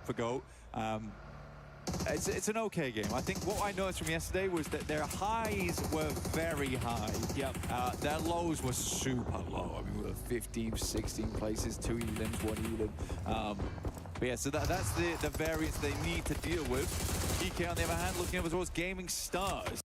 for GOAT. It's an okay game. I think what I noticed from yesterday was that their highs were very high. Yep. Their lows were super low. I mean, we were 15, 16 places, 2 elims, 1 elim. But yeah, so that's the variance they need to deal with. EK, on the other hand, looking over towards Gaming Stars.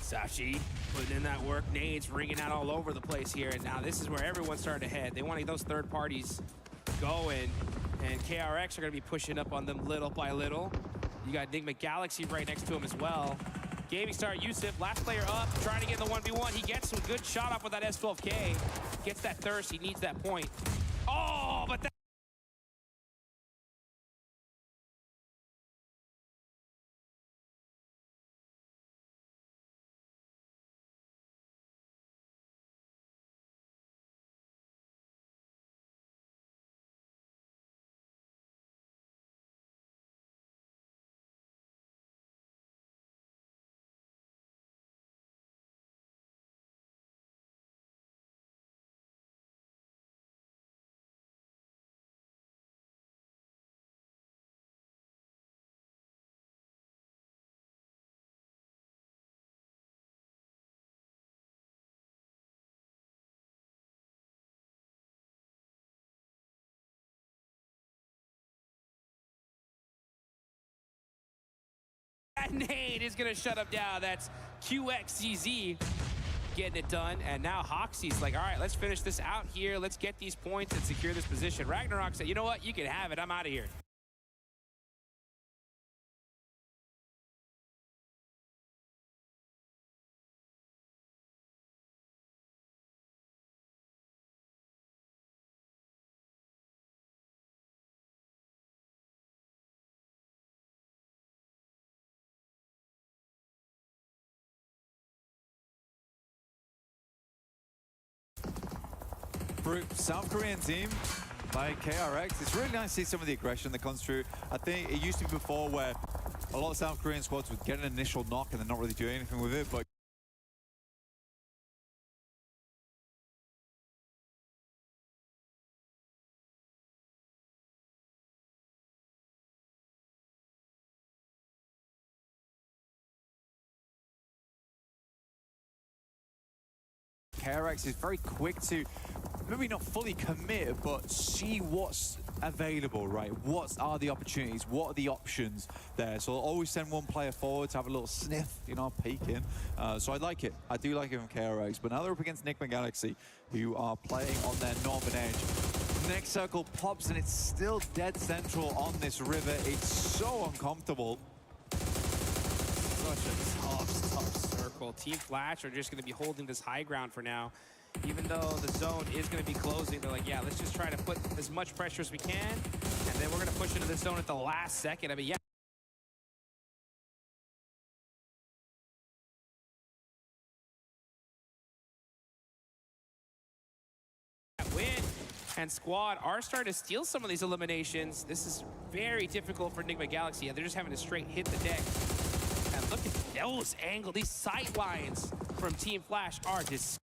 Sashi putting in that work, nades ringing out all over the place here, and now this is where everyone's starting to head. They want to get those third parties going, and KRX are going to be pushing up on them little by little. You got Enigma Galaxy right next to him as well. Gaming Star Yusuf, last player up, trying to get in the 1v1. He gets some good shot off with that S12K. Gets that thirst, he needs that point. Oh, but that nade is going to shut him down. That's QXCZ getting it done. And now Hoxie's like, all right, let's finish this out here. Let's get these points and secure this position. Ragnarok said, you know what? You can have it. I'm out of here. For South Korean team, like KRX, it's really nice to see some of the aggression that comes through. I think it used to be before where a lot of South Korean squads would get an initial knock and then not really do anything with it, but KRX is very quick to maybe not fully commit, but see what's available, right? What are the opportunities? What are the options there? So I'll always send one player forward to have a little sniff, you know, peek in. So I like it. I do like it from KRX. But now they're up against Enigma Galaxy, who are playing on their northern edge. Next circle pops, and it's still dead central on this river. It's so uncomfortable. Such a tough circle. Team Flash are just going to be holding this high ground for now. Even though the zone is going to be closing, they're like, yeah, let's just try to put as much pressure as we can, and then we're going to push into the zone at the last second. I mean, yeah. Win and Squad are starting to steal some of these eliminations. This is very difficult for Enigma Galaxy. They're just having to straight hit the deck. And look at those angles. These sight lines from Team Flash are disgusting.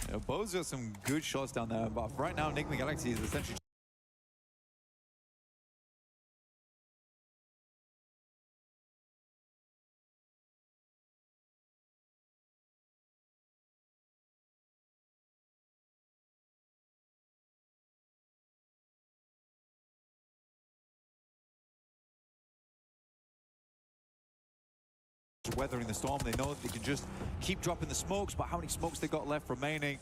You know, Bo's got some good shots down there, but right now Enigma Galaxy is essentially weathering the storm. They know that they can just keep dropping the smokes, but how many smokes they got left remaining?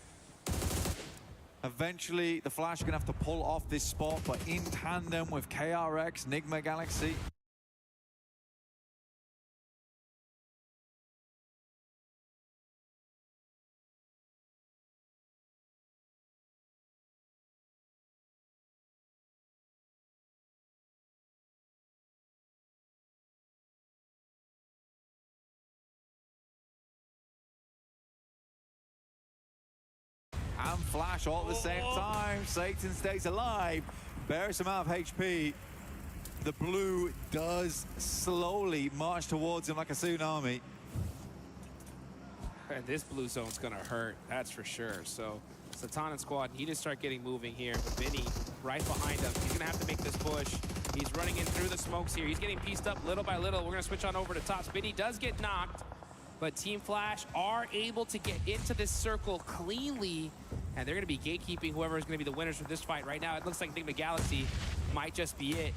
Eventually, the Flash are going to have to pull off this spot, but in tandem with KRX, Enigma Galaxy, and Flash all at the same time. Satan stays alive. Barest amount of HP. The blue does slowly march towards him like a tsunami. And this blue zone's gonna hurt, that's for sure. So Satan and squad need to start getting moving here. But Vinny right behind him. He's gonna have to make this push. He's running in through the smokes here. He's getting pieced up little by little. We're gonna switch on over to top. Vinny does get knocked, but Team Flash are able to get into this circle cleanly. And they're gonna be gatekeeping whoever is gonna be the winners for this fight. Right now, it looks like Enigma Galaxy might just be it.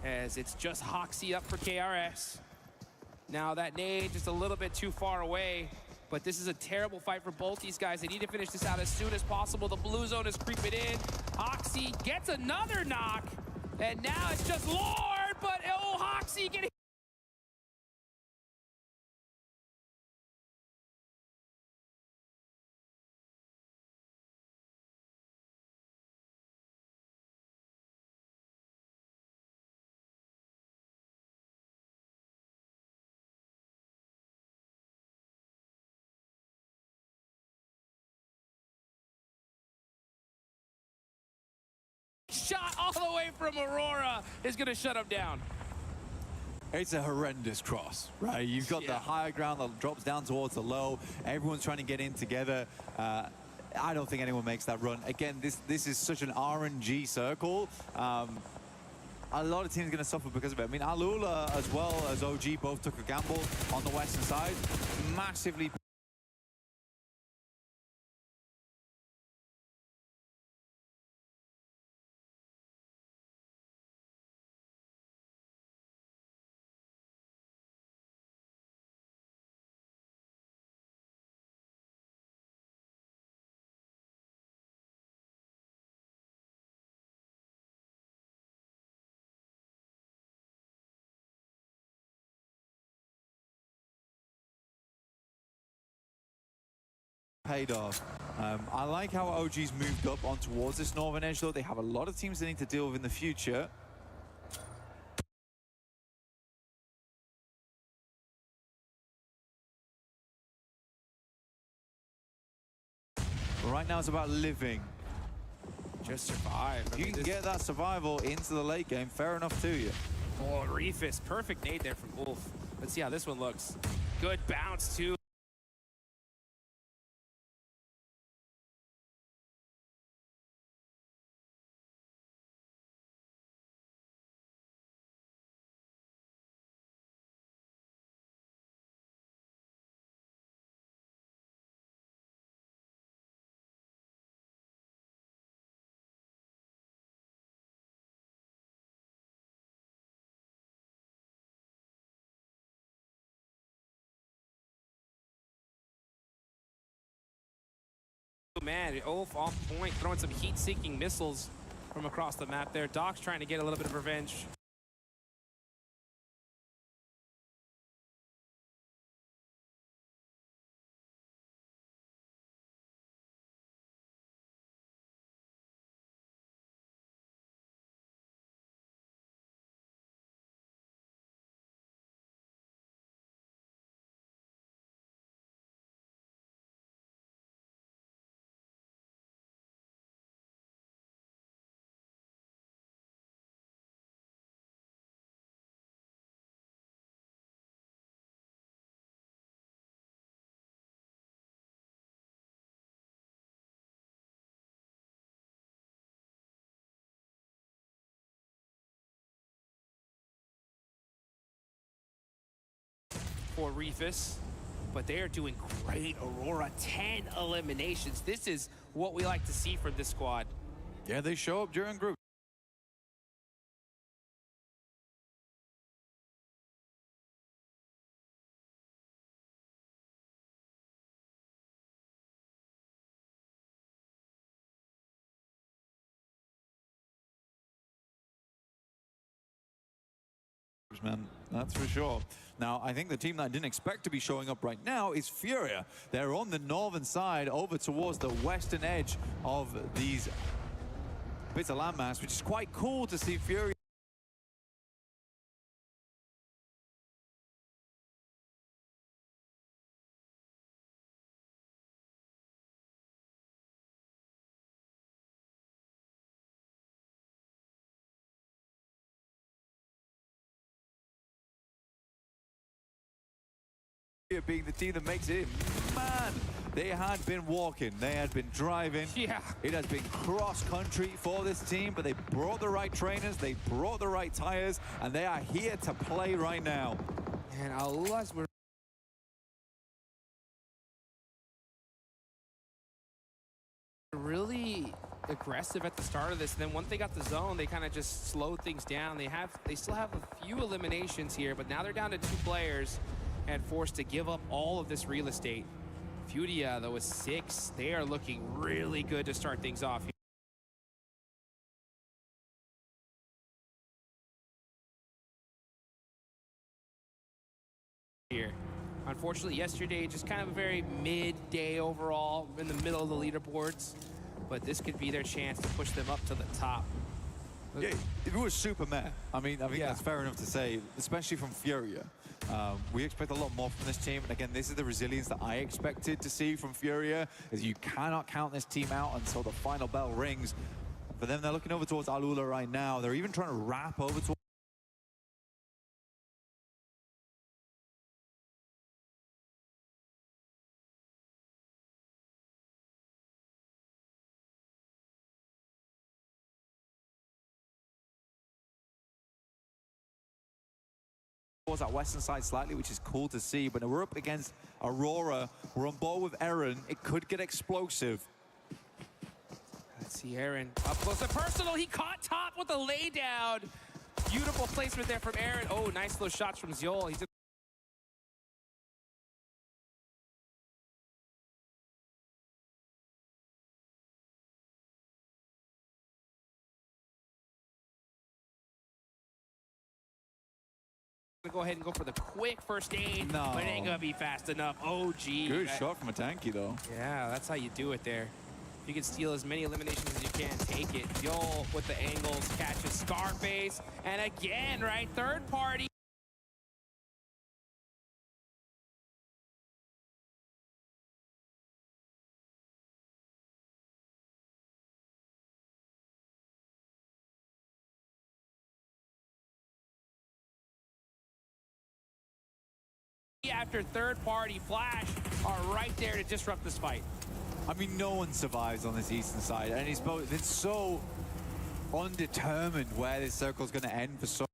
As it's just Hoxie up for KRS. Now that nade just a little bit too far away, but this is a terrible fight for both these guys. They need to finish this out as soon as possible. The blue zone is creeping in. Hoxie gets another knock, and now it's just Lord, but oh, Hoxie getting shot all the way from Aurora is gonna shut him down. It's a horrendous cross, right? You've got the higher ground that drops down towards the low. Everyone's trying to get in together. I don't think anyone makes that run. Again, this is such an RNG circle. A lot of teams are going to suffer because of it. I mean, Alula as well as OG both took a gamble on the western side. Massively. Paid off. I like how OG's moved up on towards this northern edge, though. They have a lot of teams they need to deal with in the future. But right now it's about living. Just survive. If you can get that survival into the late game, fair enough to you. Oh, Reefus, perfect nade there from Wolf. Let's see how this one looks. Good bounce, too. Man, Ulf off point, throwing some heat-seeking missiles from across the map there. Doc's trying to get a little bit of revenge. For Reefus, but they are doing great. Aurora, 10 eliminations. This is what we like to see from this squad. Yeah, they show up during group. Man, That's for sure. Now, I think the team that I didn't expect to be showing up right now is Furia. They're on the northern side over towards the western edge of these bits of landmass, which is quite cool to see Furia being the team that makes it. Man, they had been walking, they had been driving. Yeah. It has been cross-country for this team, but they brought the right trainers, they brought the right tires, and they are here to play right now. And unless we're really aggressive at the start of this, and then once they got the zone, they kind of just slowed things down. They still have a few eliminations here, but now they're down to 2 players and forced to give up all of this real estate. Furia, though, with 6, they are looking really good to start things off here. Unfortunately, yesterday, just kind of a very midday overall, in the middle of the leaderboards, but this could be their chance to push them up to the top. Yeah, it was super meh. I think that's fair enough to say, especially from Furia. We expect a lot more from this team, and again, this is the resilience that I expected to see from Furia, is you cannot count this team out until the final bell rings. For them, they're looking over towards Alula right now. They're even trying to wrap over towards that western side slightly, which is cool to see, but we're up against Aurora. We're on board with Eren. It could get explosive. Let's see Eren up close and personal. He caught top with a laydown. Beautiful placement there from Eren. Oh, nice little shots from Ziol. He's gonna go ahead and go for the quick first aid, No. but it ain't gonna be fast enough. Oh, gee. Good shot from a tanky, though. Yeah, that's how you do it there. If you can steal as many eliminations as you can, take it. Ziol with the angles, catches Scarface, and again, right, third party. After third party flash are right there to disrupt this fight. No one survives on this eastern side, and it's so undetermined where this circle's going to end for so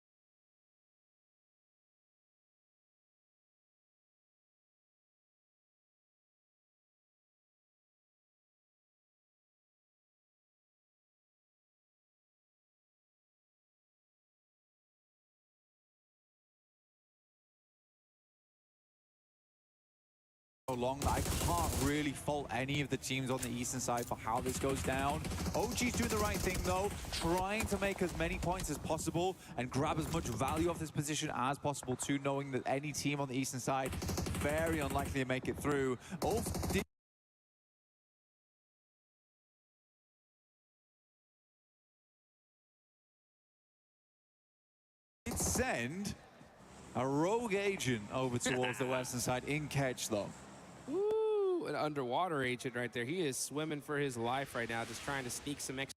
long that I can't really fault any of the teams on the eastern side for how this goes down. OG's doing the right thing though, trying to make as many points as possible and grab as much value off this position as possible too, knowing that any team on the eastern side very unlikely to make it through. Ulf did send a rogue agent over towards the western side in catch though. Ooh, an underwater agent right there. He is swimming for his life right now, just trying to sneak some extra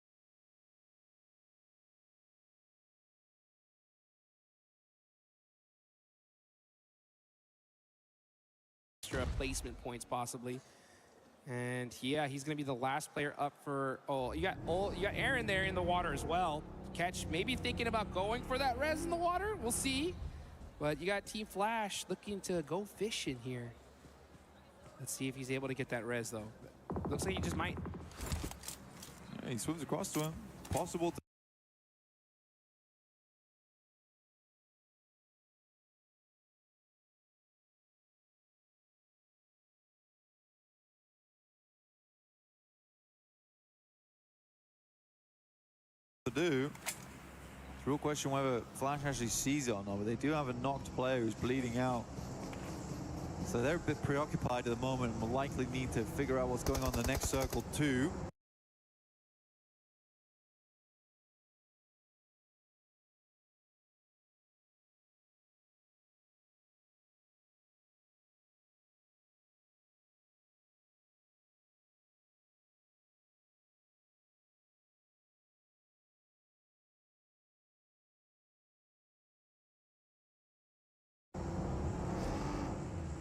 placement points possibly. And yeah, he's gonna be the last player up for you got Eren there in the water as well. Catch maybe thinking about going for that res in the water. We'll see. But you got Team Flash looking to go fishing here. Let's see if he's able to get that res, though. Looks like he just might. Yeah, he swims across to him. Possible to do. Real question whether Flash actually sees it or not, but they do have a knocked player who's bleeding out. So they're a bit preoccupied at the moment and will likely need to figure out what's going on in the next circle too.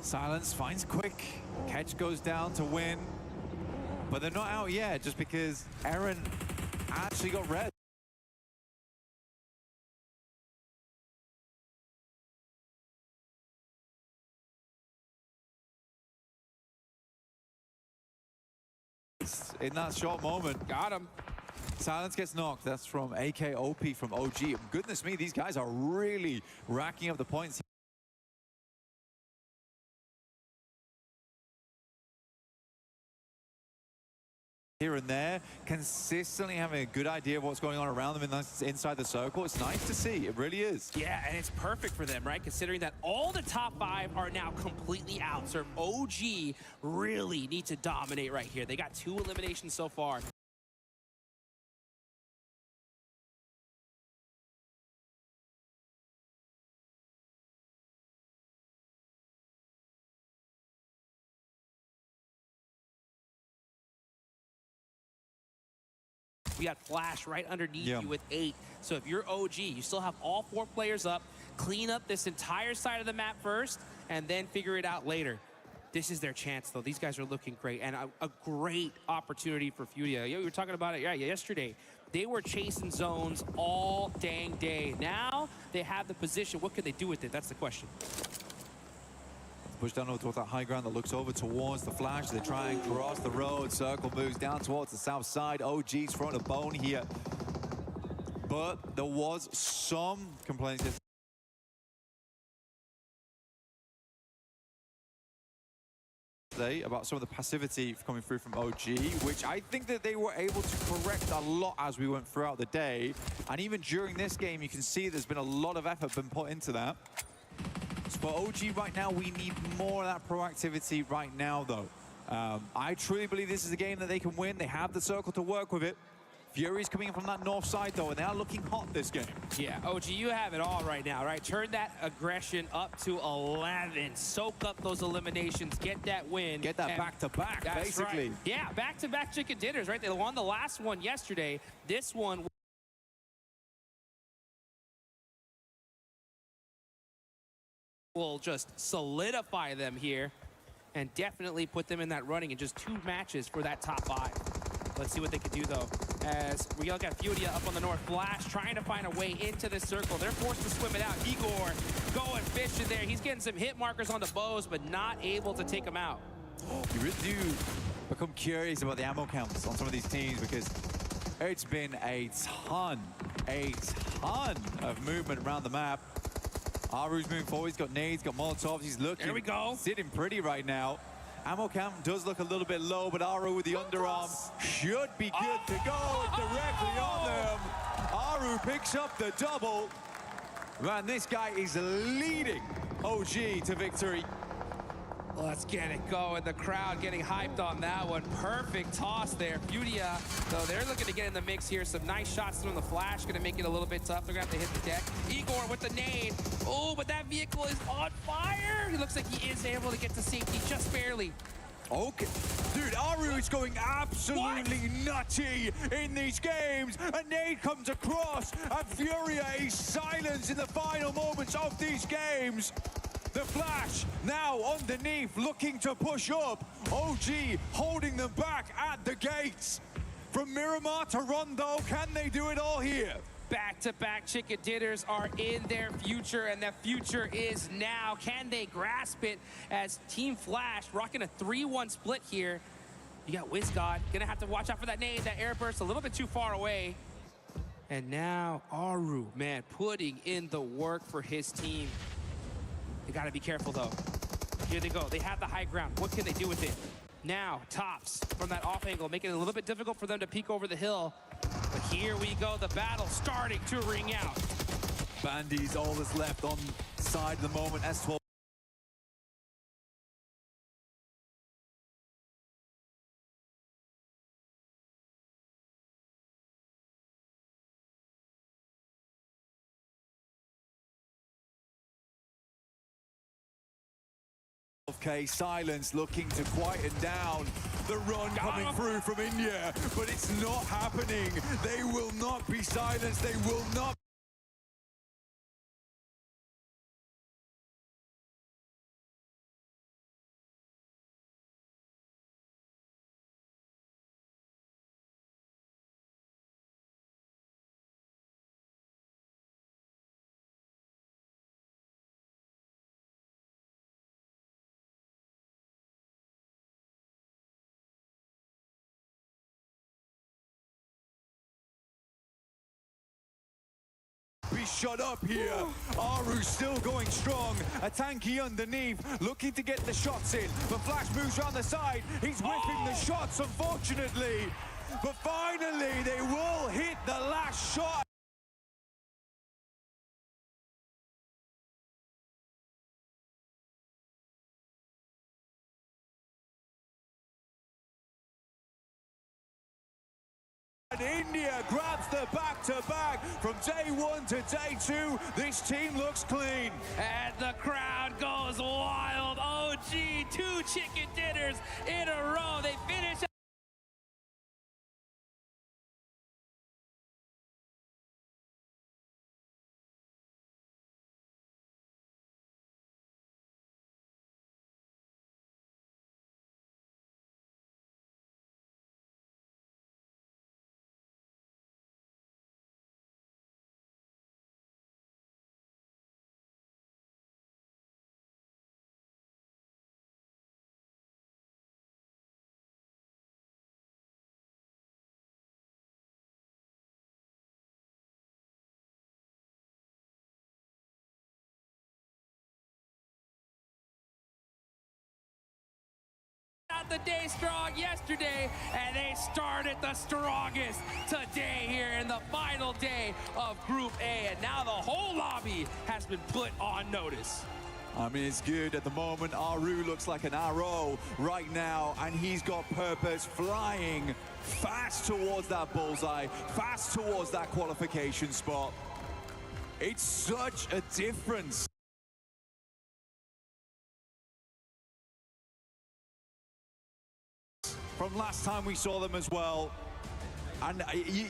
Silence finds Quick. Catch goes down to win. But they're not out yet just because Aaron actually got red. In that short moment. Got him. Silence gets knocked. That's from AKOP from OG. Goodness me, these guys are really racking up the points. Here and there, consistently having a good idea of what's going on around them inside the circle. It's nice to see, it really is. Yeah, and it's perfect for them, right? Considering that all the top 5 are now completely out. So OG really need to dominate right here. They got 2 eliminations so far. We got Flash right underneath you with 8. So if you're OG, you still have all 4 players up. Clean up this entire side of the map first, and then figure it out later. This is their chance, though. These guys are looking great, and a great opportunity for Furia. We were talking about it yesterday. They were chasing zones all dang day. Now they have the position. What can they do with it? That's the question. Push down over towards that high ground that looks over towards the Flash. They try and cross the road. Circle moves down towards the south side. OG's throwing a bone here. But there was some complaints about some of the passivity coming through from OG, which I think that they were able to correct a lot as we went throughout the day. And even during this game, you can see there's been a lot of effort been put into that. So for OG right now, we need more of that proactivity right now, though. I truly believe this is a game that they can win. They have the circle to work with it. Fury's coming in from that north side, though, and they are looking hot this game. Yeah, OG, you have it all right now, right? Turn that aggression up to 11. Soak up those eliminations. Get that win. Get that back-to-back, basically. Right. Yeah, back-to-back chicken dinners, right? They won the last one yesterday. This one will just solidify them here and definitely put them in that running in just 2 matches for that top 5. Let's see what they can do, though. As we look at Furia up on the north, Flash trying to find a way into this circle. They're forced to swim it out. Igor going fishing there. He's getting some hit markers on the bows, but not able to take them out. You really do become curious about the ammo counts on some of these teams because it's been a ton of movement around the map. Aru's moving forward. He's got nades, got molotovs. He's looking. There we go. Sitting pretty right now. Ammo count does look a little bit low, but Aru with the underarm should be good to go directly on them. Aru picks up the double. Man, this guy is leading OG to victory. Let's get it going. The crowd getting hyped on that one. Perfect toss there. Furia, though, they're looking to get in the mix here. Some nice shots from the Flash. Going to make it a little bit tough. They're going to have to hit the deck. Igor with the nade. Oh, but that vehicle is on fire. He looks like he is able to get to safety just barely. Okay. Dude, Aru is going absolutely nutty in these games. A nade comes across, and Furia is silenced in the final moments of these games. The Flash now underneath, looking to push up. OG holding them back at the gates. From Miramar to Rondo, can they do it all here? Back-to-back chicken dinners are in their future, and that future is now. Can they grasp it as Team Flash rocking a 3-1 split here? You got WizGod, gonna have to watch out for that nade, that air burst a little bit too far away. And now Aru, man, putting in the work for his team. They gotta be careful, though. Here they go. They have the high ground. What can they do with it? Now, Tops from that off angle, making it a little bit difficult for them to peek over the hill. But here we go, the battle starting to ring out. Bandy's all that's left on side at the moment. S12 K silence looking to quieten down the run coming through from India, but it's not happening. They will not be silenced. They will not. Be shut up here. Aru still going strong. A tanky underneath, looking to get the shots in. But Flash moves around the side. He's whipping the shots, unfortunately. But finally, they will hit the last shot. And India grabs the back-to-back from day 1 to day 2. This team looks clean. And the crowd goes wild. OG, 2 chicken dinners in a row. They finish. Out the day strong yesterday, and they started the strongest today here in the final day of Group A, and now the whole lobby has been put on notice. I mean, it's good at the moment. Aru looks like an arrow right now, and he's got purpose flying fast towards that bullseye, fast towards that qualification spot. It's such a difference. From last time we saw them as well. And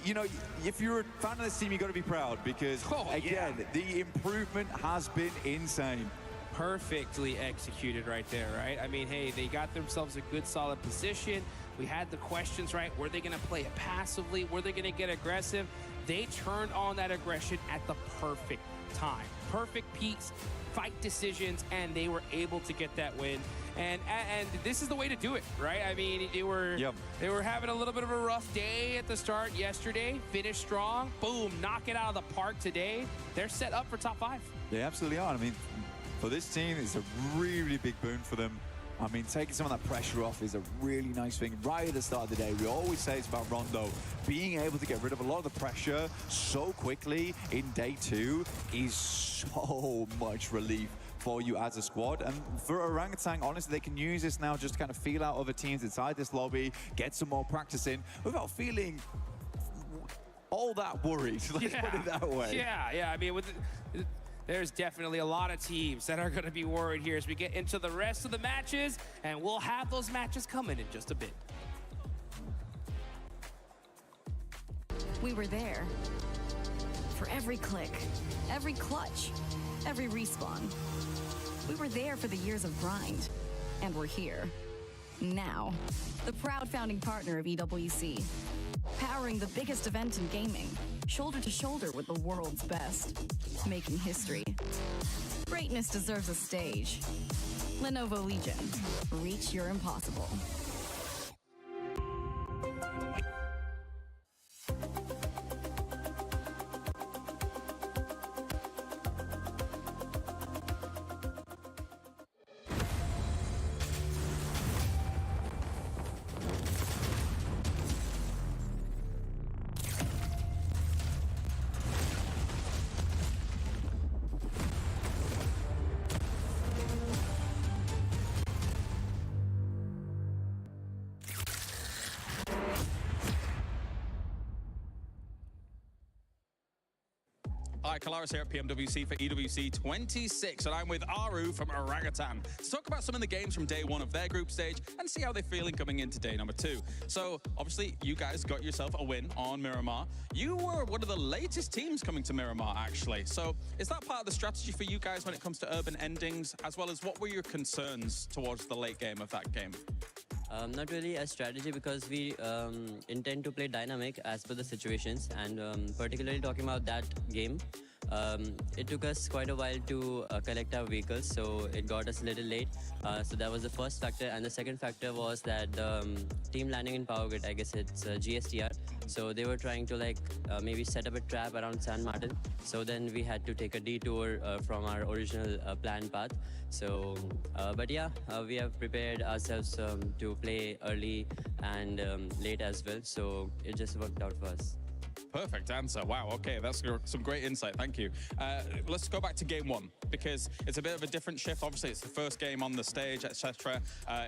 you know, if you're a fan of this team, you got to be proud because again, the improvement has been insane. Perfectly executed right there, right? I mean, hey, they got themselves a good solid position. We had the questions, right? Were they going to play it passively? Were they going to get aggressive? They turned on that aggression at the perfect time. Perfect peaks, fight decisions, and they were able to get that win. And this is the way to do it, right? I mean, they were having a little bit of a rough day at the start yesterday. Finished strong, boom, knock it out of the park today. They're set up for top 5. They absolutely are. I mean, for this team, it's a really big boon for them. I mean, taking some of that pressure off is a really nice thing. Right at the start of the day, we always say it's about Rondo. Being able to get rid of a lot of the pressure so quickly in day 2 is so much relief for you as a squad. And for Orangutan, honestly, they can use this now just to kind of feel out other teams inside this lobby, get some more practice in without feeling all that worried. Let's put it that way. Yeah. I mean, there's definitely a lot of teams that are going to be worried here as we get into the rest of the matches, and we'll have those matches coming in just a bit. We were there for every click, every clutch, every respawn. We were there for the years of grind, and we're here now. The proud founding partner of EWC, powering the biggest event in gaming, shoulder to shoulder with the world's best, making history. Greatness deserves a stage. Lenovo Legion, reach your impossible. Hi, Kalaris here at Pmwc for EWC 26, and I'm with Aru from Orangutan to talk about some of the games from day one of their group stage and see how they're feeling coming into day number 2. So, obviously, you guys got yourself a win on Miramar. You were one of the latest teams coming to Miramar, actually. So, is that part of the strategy for you guys when it comes to urban endings, as well as what were your concerns towards the late game of that game? Not really a strategy, because we intend to play dynamic as per the situations, and particularly talking about that game, it took us quite a while to collect our vehicles, so it got us a little late. So that was the first factor, and the second factor was that team landing in Power Grid, I guess it's GSTR, so they were trying to maybe set up a trap around San Martin, so then we had to take a detour from our original planned path. So, but yeah, we have prepared ourselves to play early and late as well, so it just worked out for us. Perfect answer. Wow, okay, that's some great insight. Thank you. Let's go back to game 1, because it's a bit of a different shift. Obviously, it's the first game on the stage, etc.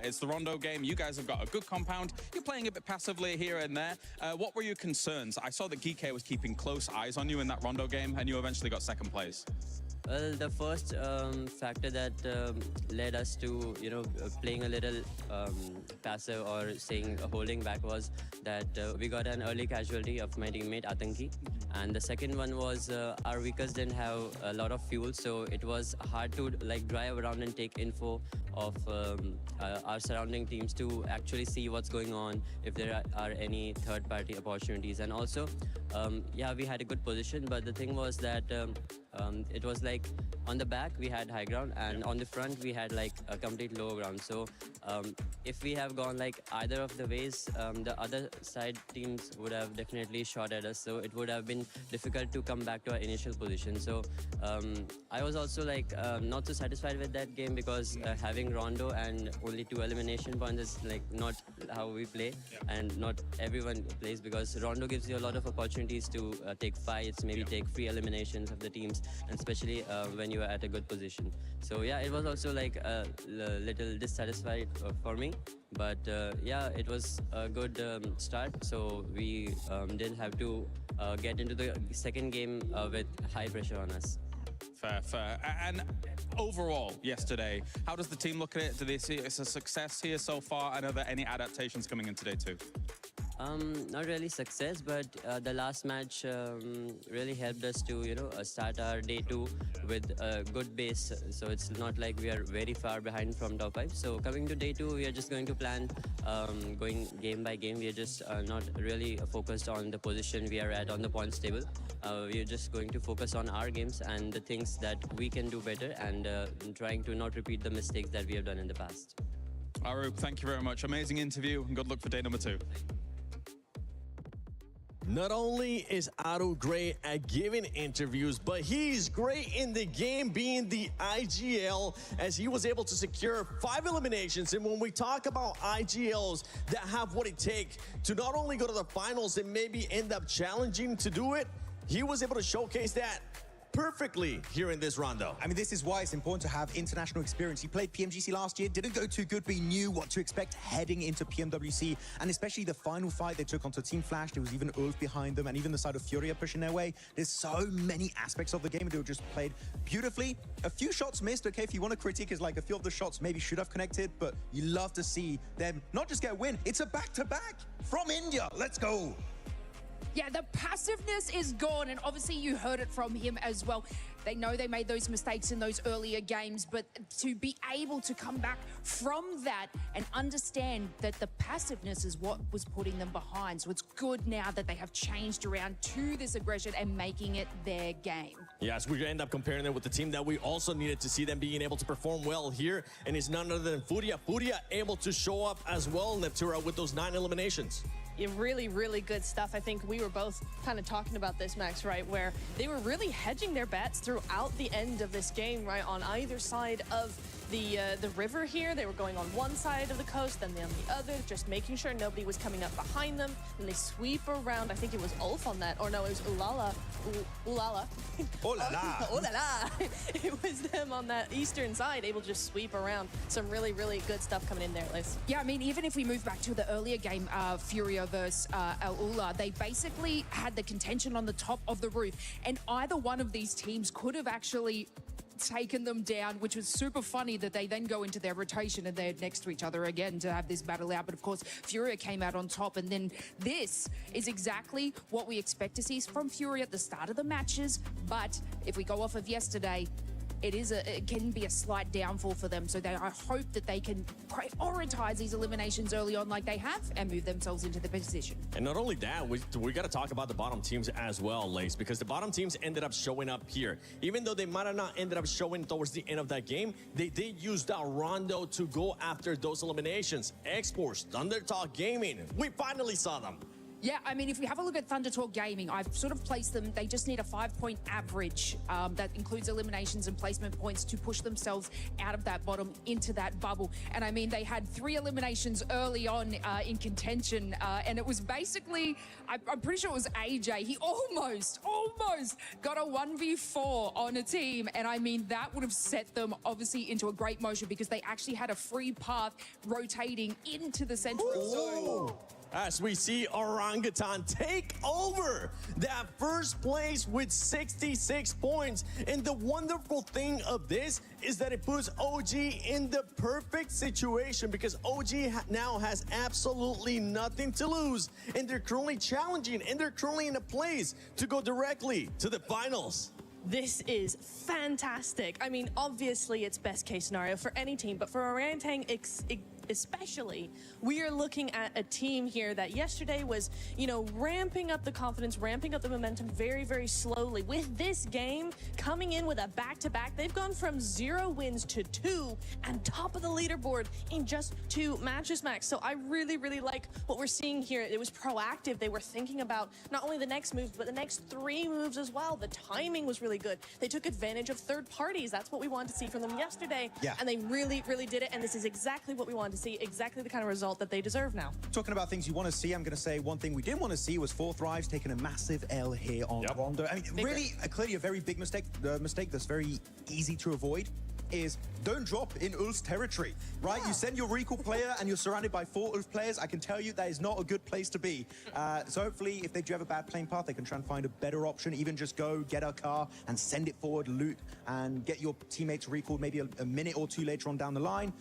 It's the Rondo game. You guys have got a good compound. You're playing a bit passively here and there. What were your concerns? I saw that Geeky was keeping close eyes on you in that Rondo game, and you eventually got second place. Well, the first factor that led us to, playing a little passive or saying holding back was that we got an early casualty of my teammate Atanki. And the second one was our vehicles didn't have a lot of fuel, so it was hard to drive around and take info of our surrounding teams to actually see what's going on, if there are any third-party opportunities. And also, yeah, we had a good position, but the thing was that it was on the back we had high ground, and on the front we had a complete low ground. So if we have gone either of the ways, the other side teams would have definitely shot at us, so it would have been difficult to come back to our initial position. So I was also not so satisfied with that game, because having Rondo and only 2 elimination points is not how we play, and not everyone plays, because Rondo gives you a lot of opportunities to take fights, maybe take free eliminations of the teams, and especially when you are at a good position. So yeah, it was also a little dissatisfied for me, but yeah, it was a good start, so we didn't have to get into the second game with high pressure on us. Fair. And overall, yesterday, how does the team look at it? Do they see it as a success here so far? And are there any adaptations coming in today too? Not really success, but the last match really helped us to, start our day 2 with a good base. So it's not like we are very far behind from top 5. So coming to day 2, we are just going to plan going game by game. We are just not really focused on the position we are at on the points table. We are just going to focus on our games and the things that we can do better, and trying to not repeat the mistakes that we have done in the past. Arup, thank you very much. Amazing interview, and good luck for day number 2. Not only is Aru great at giving interviews, but he's great in the game, being the IGL, as he was able to secure 5 eliminations. And when we talk about IGLs that have what it takes to not only go to the finals and maybe end up challenging to do it, he was able to showcase that perfectly here in this Rondo. I mean, this is why it's important to have international experience. He played PMGC last year, didn't go too good, but he knew what to expect heading into PMWC, and especially the final fight they took onto Team Flash. There was even Ulf behind them, and even the side of Furia pushing their way. There's so many aspects of the game, and they were just played beautifully. A few shots missed, okay, if you want to critique, is a few of the shots maybe should have connected, but you love to see them not just get a win, it's a back-to-back from India. Let's go. Yeah, the passiveness is gone, and obviously you heard it from him as well. They know they made those mistakes in those earlier games, but to be able to come back from that and understand that the passiveness is what was putting them behind. So it's good now that they have changed around to this aggression and making it their game. Yes, we end up comparing it with the team that we also needed to see them being able to perform well here, and it's none other than Furia. Furia able to show up as well, Neptura, with those 9 eliminations. Yeah, really good stuff. I think we were both kind of talking about this, Max, right, where they were really hedging their bets throughout the end of this game, right, on either side of the river here. They were going on one side of the coast, then on the other, just making sure nobody was coming up behind them. Then they sweep around. I think it was Ulf on that, or no, it was Ulala. Ulala. Oh la la. Oh la la. It was them on that eastern side, able to just sweep around. Some really, really good stuff coming in there, Liz. Yeah, I mean, even if we move back to the earlier game, Furia versus Al Ula, they basically had the contention on the top of the roof, and either one of these teams could have actually taken them down, which was super funny that they then go into their rotation and they're next to each other again to have this battle out. But of course, Furia came out on top, and then this is exactly what we expect to see from Furia at the start of the matches. But if we go off of yesterday, it can be a slight downfall for them. So I hope that they can prioritize these eliminations early on like they have and move themselves into the position. And not only that, we got to talk about the bottom teams as well, Lace, because the bottom teams ended up showing up here. Even though they might have not ended up showing towards the end of that game, they did use that rondo to go after those eliminations. Exports, Thundertalk Gaming, we finally saw them. Yeah, I mean, if we have a look at Thunder Talk Gaming, I've sort of placed them, they just need a 5-point average that includes eliminations and placement points to push themselves out of that bottom into that bubble. And I mean, they had 3 eliminations early on in contention, and it was basically, I'm pretty sure it was AJ. He almost got a 1v4 on a team. And I mean, that would have set them obviously into a great motion because they actually had a free path rotating into the central zone. As we see Orangutan take over that first place with 66 points. And the wonderful thing of this is that it puts OG in the perfect situation because OG now has absolutely nothing to lose. And they're currently challenging, and they're currently in a place to go directly to the finals. This is fantastic. I mean, obviously it's best case scenario for any team, but for Orangutan especially, we are looking at a team here that yesterday was, you know, ramping up the confidence, ramping up the momentum very, very slowly. With this game coming in with a back-to-back, they've gone from 0 wins to 2 and top of the leaderboard in just 2 matches, Max. So I really, really like what we're seeing here. It was proactive. They were thinking about not only the next move, but the next 3 moves as well. The timing was really good. They took advantage of third parties. That's what we wanted to see from them yesterday. Yeah. And they really, really did it. And this is exactly what we wanted to see, exactly the kind of result that they deserve now. Talking about things you want to see, I'm going to say one thing we didn't want to see was 4 Thrives taking a massive L here on Rondo. I mean, really, clearly a very big mistake. The mistake that's very easy to avoid is don't drop in Ulf's territory, right? Yeah. You send your recall player and you're surrounded by 4 Ulf players. I can tell you that is not a good place to be. So hopefully, if they do have a bad playing path, they can try and find a better option. Even just go get a car and send it forward, loot, and get your teammates recalled maybe a minute or 2 later on down the line.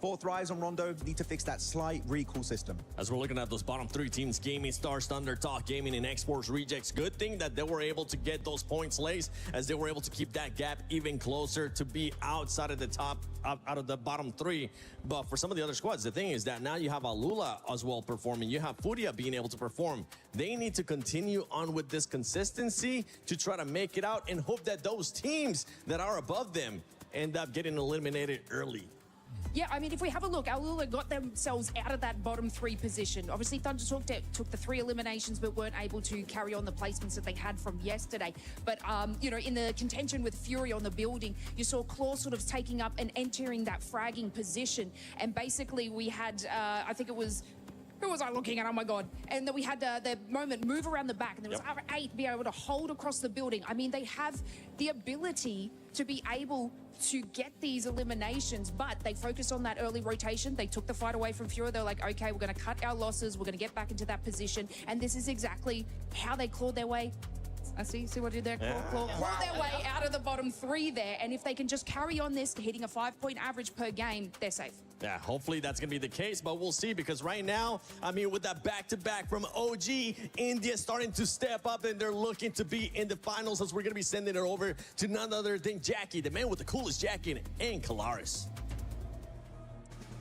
4 Thrives on Rondo need to fix that slight recall system. As we're looking at those bottom 3 teams, Gaming Stars, Thunder Talk Gaming, and Exports Rejects, good thing that they were able to get those points laced as they were able to keep that gap even closer to be outside of the top, out of the bottom 3. But for some of the other squads, the thing is that now you have Alula as well performing. You have Furia being able to perform. They need to continue on with this consistency to try to make it out and hope that those teams that are above them end up getting eliminated early. Yeah, I mean, if we have a look, Alula got themselves out of that bottom 3 position. Obviously, Thunder Talk took the 3 eliminations, but weren't able to carry on the placements that they had from yesterday. But, you know, in the contention with Fury on the building, you saw Claw sort of taking up and entering that fragging position. And basically, we had, I think it was... Who was I looking at? Oh my God. And then we had the moment move around the back, and there was R8 be able to hold across the building. I mean, they have the ability to be able to get these eliminations, but they focused on that early rotation. They took the fight away from Fury. They're like, okay, we're going to cut our losses. We're going to get back into that position. And this is exactly how they clawed their way. I see what you did there? Claw their way out of the bottom 3 there. And if they can just carry on this, hitting a 5-point average per game, they're safe. Yeah, hopefully that's going to be the case, but we'll see, because right now, I mean, with that back-to-back from OG, India starting to step up, and they're looking to be in the finals, as we're going to be sending it over to none other than Jackie, the man with the coolest jacket, and Kalaris.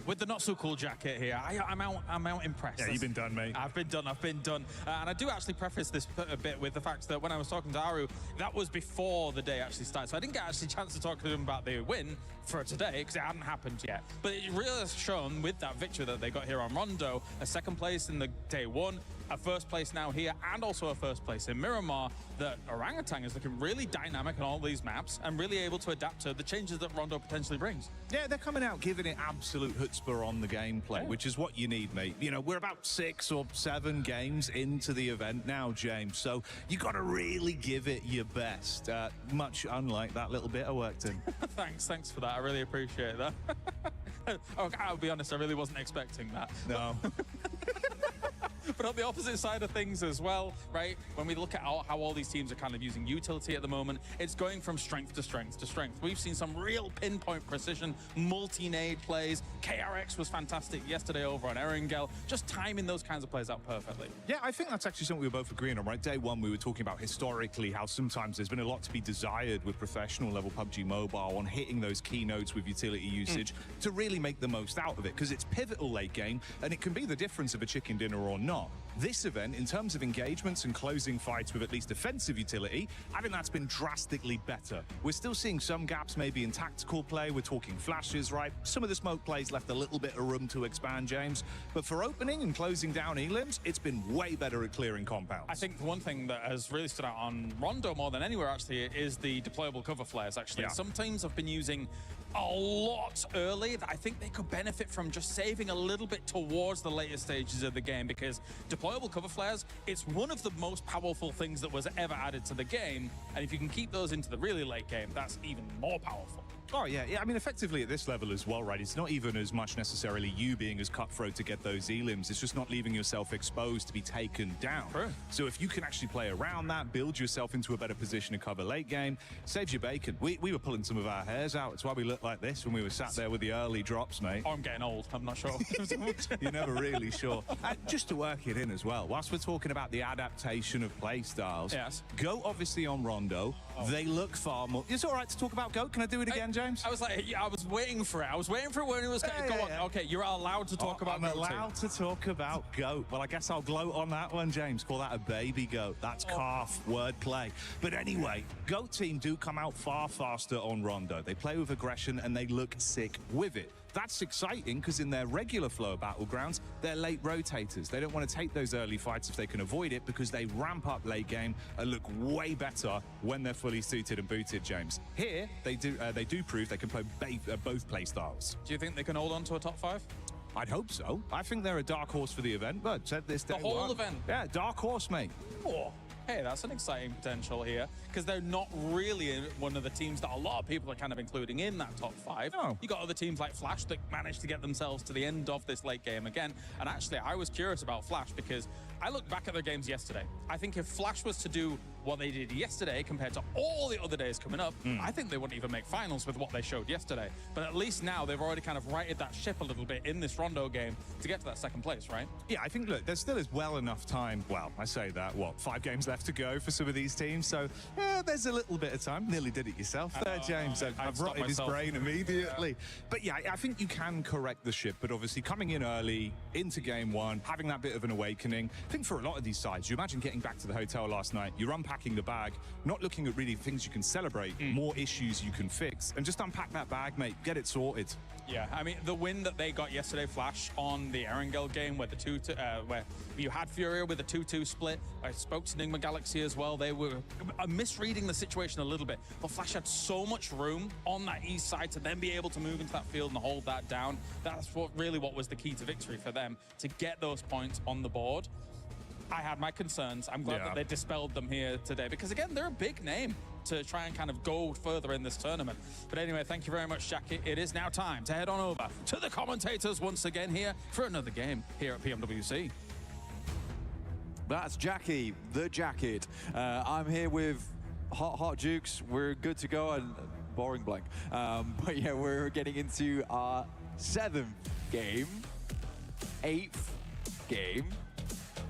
With the not-so-cool jacket here, I'm out impressed. Yeah, you've been done, mate. I've been done. And I do actually preface this a bit with the fact that when I was talking to Aru, that was before the day actually started. So I didn't get actually a chance to talk to him about the win for today, because it hadn't happened yet. But it really has shown with that victory that they got here on Rondo, a 2nd place in the day 1, a first place now here and also a first place in Miramar, that Orangutan is looking really dynamic on all these maps and really able to adapt to the changes that Rondo potentially brings. Yeah, they're coming out giving it absolute chutzpah on the gameplay, which is what you need, mate. You know, we're about 6 or 7 games into the event now, James, so you got to really give it your best, much unlike that little bit I worked in. Thanks for that. I really appreciate that. I'll be honest, I really wasn't expecting that. No. But on the opposite side of things as well, right, when we look at how all these teams are kind of using utility at the moment, it's going from strength to strength to strength. We've seen some real pinpoint precision, multi-nade plays. KRX was fantastic yesterday over on Erangel, just timing those kinds of plays out perfectly. Yeah, I think that's actually something we were both agreeing on, right? Day one, we were talking about historically how sometimes there's been a lot to be desired with professional level PUBG Mobile on hitting those keynotes with utility usage to really make the most out of it, because it's pivotal late game and it can be the difference of a chicken dinner or not. This event, in terms of engagements and closing fights with at least defensive utility, I think that's been drastically better. We're still seeing some gaps maybe in tactical play. We're talking flashes, right? Some of the smoke plays left a little bit of room to expand, James. But for opening and closing down elims, it's been way better at clearing compounds. I think the one thing that has really stood out on Rondo more than anywhere, actually, is the deployable cover flares, actually. Yeah. Some teams have been using a lot early that I think they could benefit from just saving a little bit towards the later stages of the game, because deployable cover flares, it's one of the most powerful things that was ever added to the game, and if you can keep those into the really late game, that's even more powerful. Oh, yeah. I mean, effectively at this level as well, right? It's not even as much necessarily you being as cutthroat to get those elims. It's just not leaving yourself exposed to be taken down. True. So if you can actually play around that, build yourself into a better position to cover late game, saves your bacon. We were pulling some of our hairs out. It's why we looked like this when we were sat there with the early drops, mate. Oh, I'm getting old. I'm not sure. You're never really sure. Just to work it in as well, whilst we're talking about the adaptation of play styles, yes. GOAT obviously on Rondo. They look far more... It's all right to talk about GOAT. Can I do it again, James? I was like, yeah, I was waiting for it. I was waiting for it when it was going to go on. Okay, you're allowed to talk about I'm GOAT. allowed to talk about GOAT. Well, I guess I'll gloat on that one, James. Call that a baby GOAT. That's calf wordplay. But anyway, GOAT team do come out far faster on Rondo. They play with aggression and they look sick with it. That's exciting because in their regular flow of battlegrounds, they're late rotators. They don't want to take those early fights if they can avoid it, because they ramp up late game and look way better when they're fully suited and booted, James. Here, they do prove they can play both play styles. Do you think they can hold on to a top 5? I'd hope so. I think they're a dark horse for the event, but said this day The whole event? Yeah, dark horse, mate. Oh, hey, that's an exciting potential here, because they're not really one of the teams that a lot of people are kind of including in that top 5. No. You got other teams like Flash that managed to get themselves to the end of this late game again. And actually, I was curious about Flash because I looked back at their games yesterday. I think if Flash was to do what they did yesterday compared to all the other days coming up, I think they wouldn't even make finals with what they showed yesterday. But at least now they've already kind of righted that ship a little bit in this Rondo game to get to that second place, right? Yeah, I think, look, there still is well enough time. Well, I say that, 5 games left to go for some of these teams. So there's a little bit of time. Nearly did it yourself there, James. I've rotted his brain immediately. Yeah. But yeah, I think you can correct the ship. But obviously coming in early into game 1, having that bit of an awakening. I think for a lot of these sides, you imagine getting back to the hotel last night, you're unpacking the bag, not looking at really things you can celebrate, more issues you can fix, and just unpack that bag, mate, get it sorted. Yeah, I mean, the win that they got yesterday, Flash, on the Erangel game, where where you had Furia with a 2-2 split. I spoke to Enigma Galaxy as well. They were misreading the situation a little bit, but Flash had so much room on that east side to then be able to move into that field and hold that down. That's what was the key to victory for them, to get those points on the board. I had my concerns. I'm glad that they dispelled them here today, because again, they're a big name to try and kind of go further in this tournament. But anyway, thank you very much, Jackie. It is now time to head on over to the commentators once again here for another game here at Pmwc. That's Jackie, the jacket. I'm here with Hot Jukes. We're good to go, and boring blank. But yeah, we're getting into our 7th game, 8th game.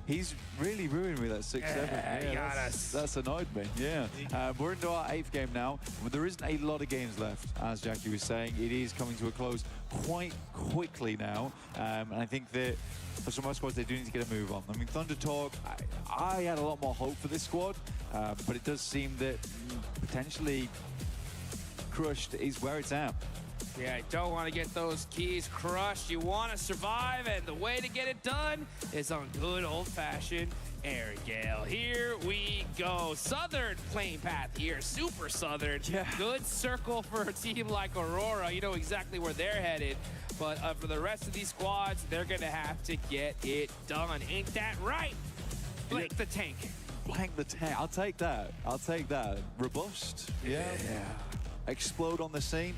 He's really ruined me, that 6-7. Yeah, that's annoyed me. Yeah. We're into our 8th game now. There isn't a lot of games left, as Jackie was saying. It is coming to a close quite quickly now. And I think that for some of our squads, they do need to get a move on. I mean, Thunder Talk, I had a lot more hope for this squad, but it does seem that potentially Crushed is where it's at. Yeah, you don't want to get those keys crushed. You want to survive, and the way to get it done is on good old-fashioned air gale. Here we go. Southern playing path here, super southern. Yeah. Good circle for a team like Aurora. You know exactly where they're headed. But for the rest of these squads, they're going to have to get it done. Ain't that right? Blink the tank. Blank the tank. I'll take that. I'll take that. Robust. Yeah. Explode on the scene.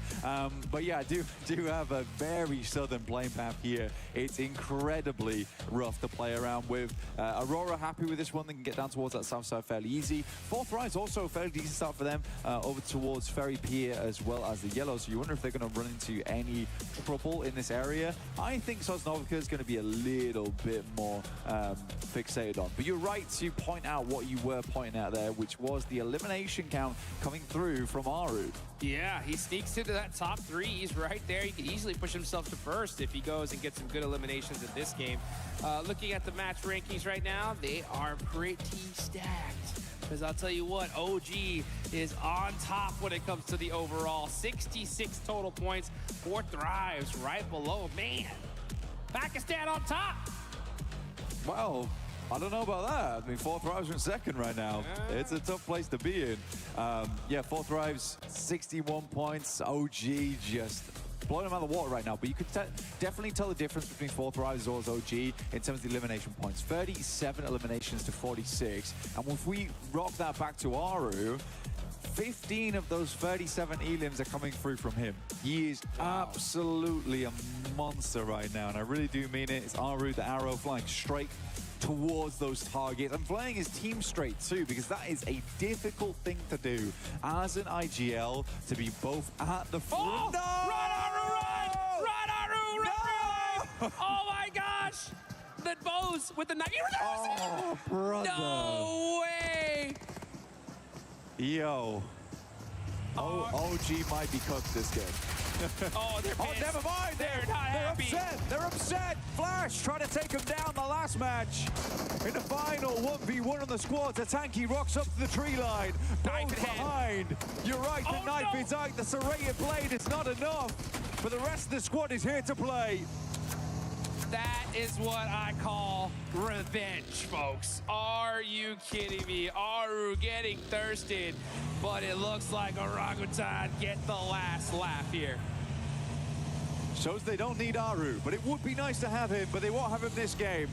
But yeah, I do have a very southern playing path here. It's incredibly rough to play around with. Aurora happy with this one. They can get down towards that south side fairly easy. Fourth Rise also a fairly decent start for them over towards Ferry Pier as well as the Yellows. So you wonder if they're going to run into any trouble in this area. I think Sosnovica is going to be a little bit more fixated on. But you're right to point out what you were pointing out there, which was the elimination count coming through from Aru. Yeah, he sneaks into that top 3. He's right there. He could easily push himself to first if he goes and gets some good eliminations in this game. Looking at the match rankings right now, they are pretty stacked. Because I'll tell you what, OG is on top when it comes to the overall. 66 total points. Fourth Thrives right below. Man, Pakistan on top. Well, I don't know about that. I mean, Fourth Thrives are in second right now. It's a tough place to be in. Yeah, Fourth Thrives, 61 points. OG just blowing them out of the water right now. But you could definitely tell the difference between Fourth Thrives as well as OG in terms of the elimination points. 37 eliminations to 46. And if we rock that back to Aru, 15 of those 37 elims are coming through from him. He is absolutely a monster right now. And I really do mean it. It's Aru, the arrow flying straight towards those targets and playing his team straight too, because that is a difficult thing to do as an IGL, to be both at the front. Oh, no! Run, Aru, run! Run, Aru, run! No! Oh my gosh! The bows with the knife. Oh, brother. No way! Yo. OG might be cooked this game. Oh, they're pissed. Never mind. They're not happy. Upset. They're upset. Flash trying to take him down the last match. In the final 1v1 on the squad, Tatanki rocks up to the tree line. Both behind. You're right, the knife is out. The serrated blade is not enough. But the rest of the squad is here to play. That is what I call revenge, folks. Are you kidding me? Aru getting thirsted, but it looks like Orangutan get the last laugh here. Shows they don't need Aru, but it would be nice to have him, but they won't have him this game.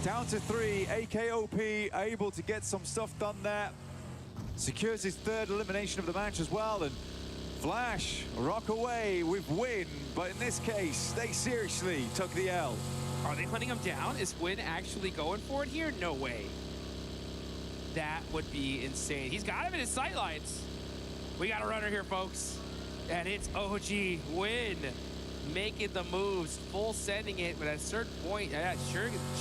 Down to 3, AKOP able to get some stuff done there. Secures his 3rd elimination of the match as well, and Flash rock away with Win, but in this case, they seriously took the L. Are they hunting him down? Is Win actually going for it here? No way. That would be insane. He's got him in his sightlines. We got a runner here, folks. And it's OG Win making the moves, full sending it, but at a certain point,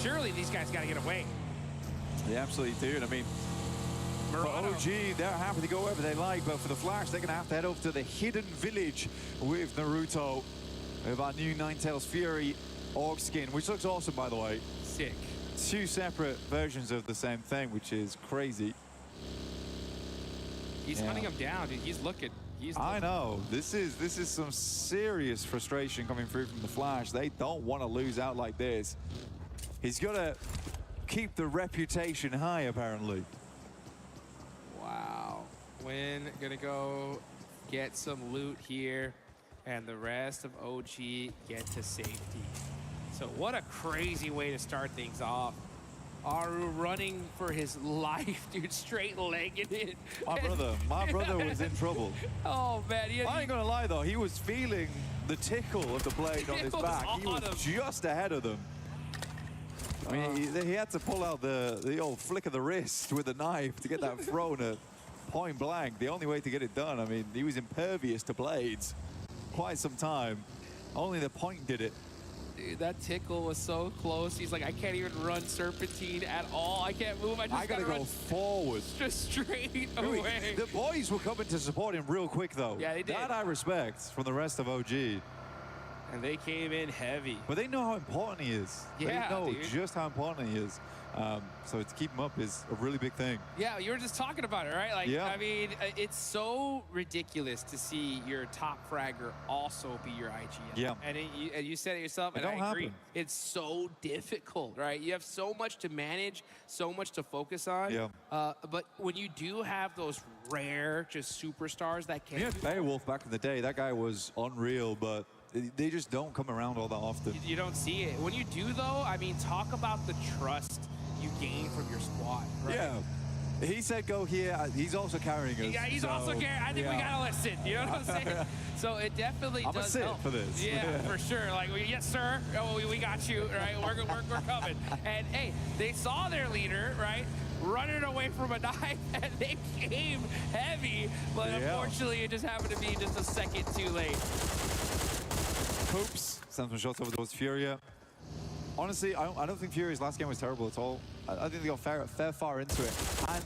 surely these guys got to get away. They absolutely do, and I mean, for OG, they're happy to go wherever they like, but for the Flash, they're going to have to head over to the hidden village with Naruto, with our new Ninetales Fury orc skin, which looks awesome, by the way. Sick. 2 separate versions of the same thing, which is crazy. He's hunting him down, dude. He's looking. I know. This is some serious frustration coming through from the Flash. They don't want to lose out like this. He's got to keep the reputation high, apparently. Wow. Win gonna go get some loot here, and the rest of OG get to safety. So what a crazy way to start things off. Aru running for his life, dude, straight-legged it. My brother was in trouble. Oh, man. I ain't gonna lie, though. He was feeling the tickle of the blade on his back. He was just ahead of them. I mean, he had to pull out the old flick of the wrist with the knife to get that thrown at point blank. The only way to get it done. I mean, he was impervious to blades quite some time. Only the point did it. Dude, that tickle was so close. He's like, I can't even run Serpentine at all. I can't move. I gotta go forward. Just straight away. The boys were coming to support him real quick, though. Yeah, they did. That I respect from the rest of OG. And they came in heavy. But they know how important he is. Yeah, they know dude. just how important he is. So to keep them up is a really big thing. Yeah, you were just talking about it, right? Like, Yeah. I mean, it's so ridiculous to see your top fragger also be your IGL. Yeah. And you said it yourself, It and don't I agree. happen. It's so difficult, right? You have so much to manage, so much to focus on. Yeah. But when you do have those rare, just superstars that can Yeah, do Beowulf back in the day, that guy was unreal, but they just don't come around all that often. you don't see it. When you do, though, I mean, talk about the trust you gain from your squad, right? Yeah. He said go here. He's also carrying us. Yeah, he's so, also carrying. I think we yeah. gotta listen. You know what I'm saying? So it definitely I'm a does sit help for this. Yeah, for sure. Like, yes, sir. Oh, we got you. Right? We're coming. And hey, they saw their leader, right, running away from a knife, and they came heavy. But Yeah. unfortunately, it just happened to be just a second too late. Coops sends some shots over towards Furia. Honestly, I don't think Furia's last game was terrible at all. I think they got fair far into it. And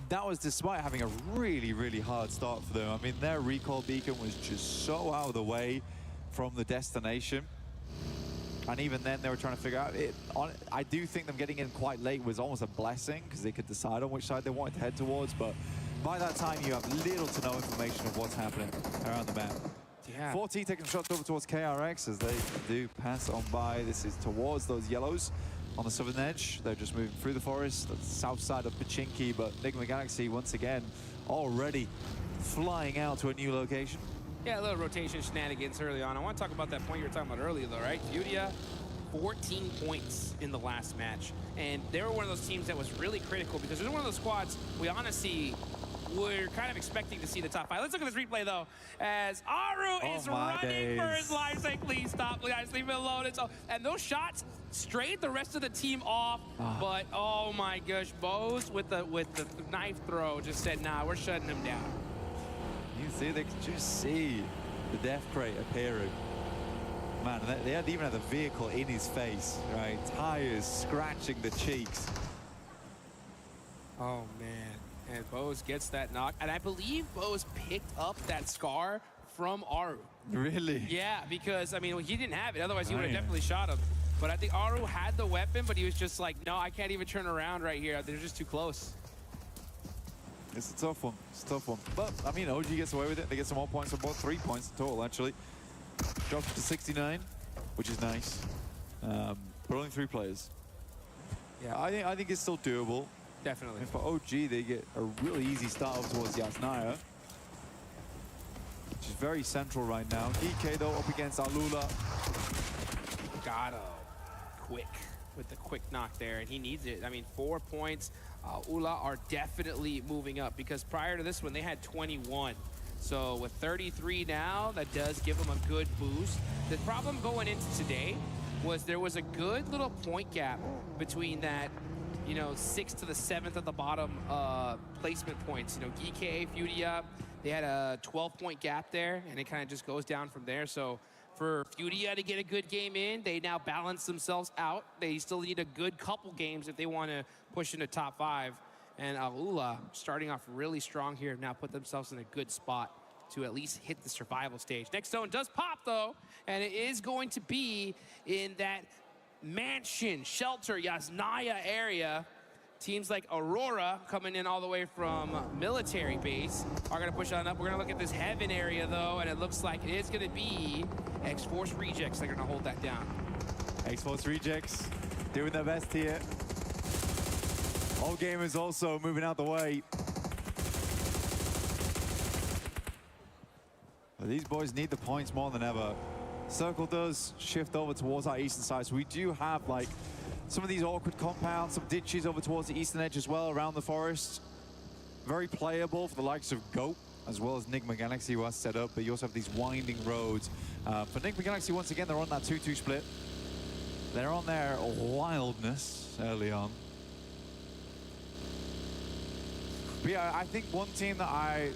that was despite having a really, really hard start for them. I mean, their recall beacon was just so out of the way from the destination. And even then, they were trying to figure out it. I do think them getting in quite late was almost a blessing because they could decide on which side they wanted to head towards. But by that time, you have little to no information of what's happening around the map. Yeah. Porte taking shots over towards KRX as they do pass on by. This is towards those yellows on the southern edge. They're just moving through the forest, the south side of Pachinki, but Enigma Galaxy once again already flying out to a new location. Yeah, a little rotation shenanigans early on. I want to talk about that point you were talking about earlier, though, right? Furia, 14 points in the last match. And they were one of those teams that was really critical because they're one of those squads we honestly we're kind of expecting to see the top 5. Let's look at this replay, though, as Aru is running for his life. Saying, please stop, guys, leave me alone. And those shots strayed the rest of the team off. But, oh, my gosh, Bose with the knife throw just said, nah, we're shutting him down. You see, they could just see the death crate appearing. Man, they even had the vehicle in his face, right? Tires scratching the cheeks. Oh, man. And Bose gets that knock. And I believe Bose picked up that scar from Aru. Really? Yeah, because, I mean, he didn't have it. Otherwise, he would have definitely shot him. But I think Aru had the weapon, but he was just like, no, I can't even turn around right here. They're just too close. It's a tough one. It's a tough one. But, I mean, OG gets away with it. They get some more points on both. 3 points in total, actually. Drops to 69, which is nice. But only 3 players. Yeah, I think it's still doable. Definitely. And for OG, they get a really easy start up towards Yasnaya, which is very central right now. DK, though, up against Alula. Gato, quick, with the quick knock there, and he needs it. I mean, 4 points. Ula are definitely moving up because prior to this one, they had 21. So with 33 now, that does give them a good boost. The problem going into today was there was a good little point gap between that, you know, 6th to the 7th at the bottom placement points. You know, GK, Furia, they had a 12-point gap there, and it kind of just goes down from there. So for Furia to get a good game in, they now balance themselves out. They still need a good couple games if they want to push into top 5. And Alula, starting off really strong here, now put themselves in a good spot to at least hit the survival stage. Next zone does pop, though, and it is going to be in that mansion, shelter, Yasnaya area. Teams like Aurora, coming in all the way from military base, are going to push on up. We're going to look at this heaven area, though, and it looks like it is going to be X-Force Rejects. They're going to hold that down. X-Force Rejects doing their best here. All gamers also moving out the way. But these boys need the points more than ever. Circle does shift over towards our eastern side, so we do have like some of these awkward compounds, some ditches over towards the eastern edge as well around the forest. Very playable for the likes of Goat, as well as Enigma Galaxy, who has set up, but you also have these winding roads. For Enigma Galaxy, once again, they're on that 2-2 split. They're on their wildness early on. But yeah, I think one team that I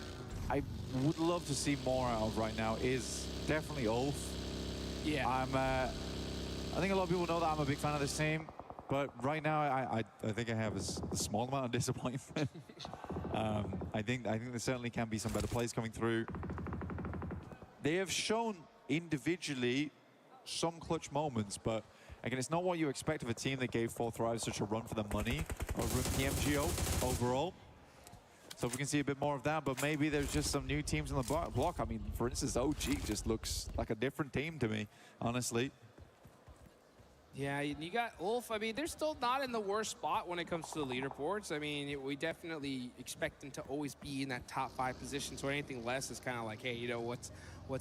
would love to see more out of right now is definitely Ulf. Yeah. I think a lot of people know that I'm a big fan of this team, but right now I think I have a small amount of disappointment. I think there certainly can be some better plays coming through. They have shown individually some clutch moments, but Again, it's not what you expect of a team that gave 4 Thrives such a run for the money over in PMGO overall. So if we can see a bit more of that, but maybe there's just some new teams on the block. I mean, for instance, OG just looks like a different team to me, honestly. Yeah, you got Ulf. I mean, they're still not in the worst spot when it comes to the leaderboards. I mean, we definitely expect them to always be in that top 5 position. So anything less is kind of like, hey, you know, what's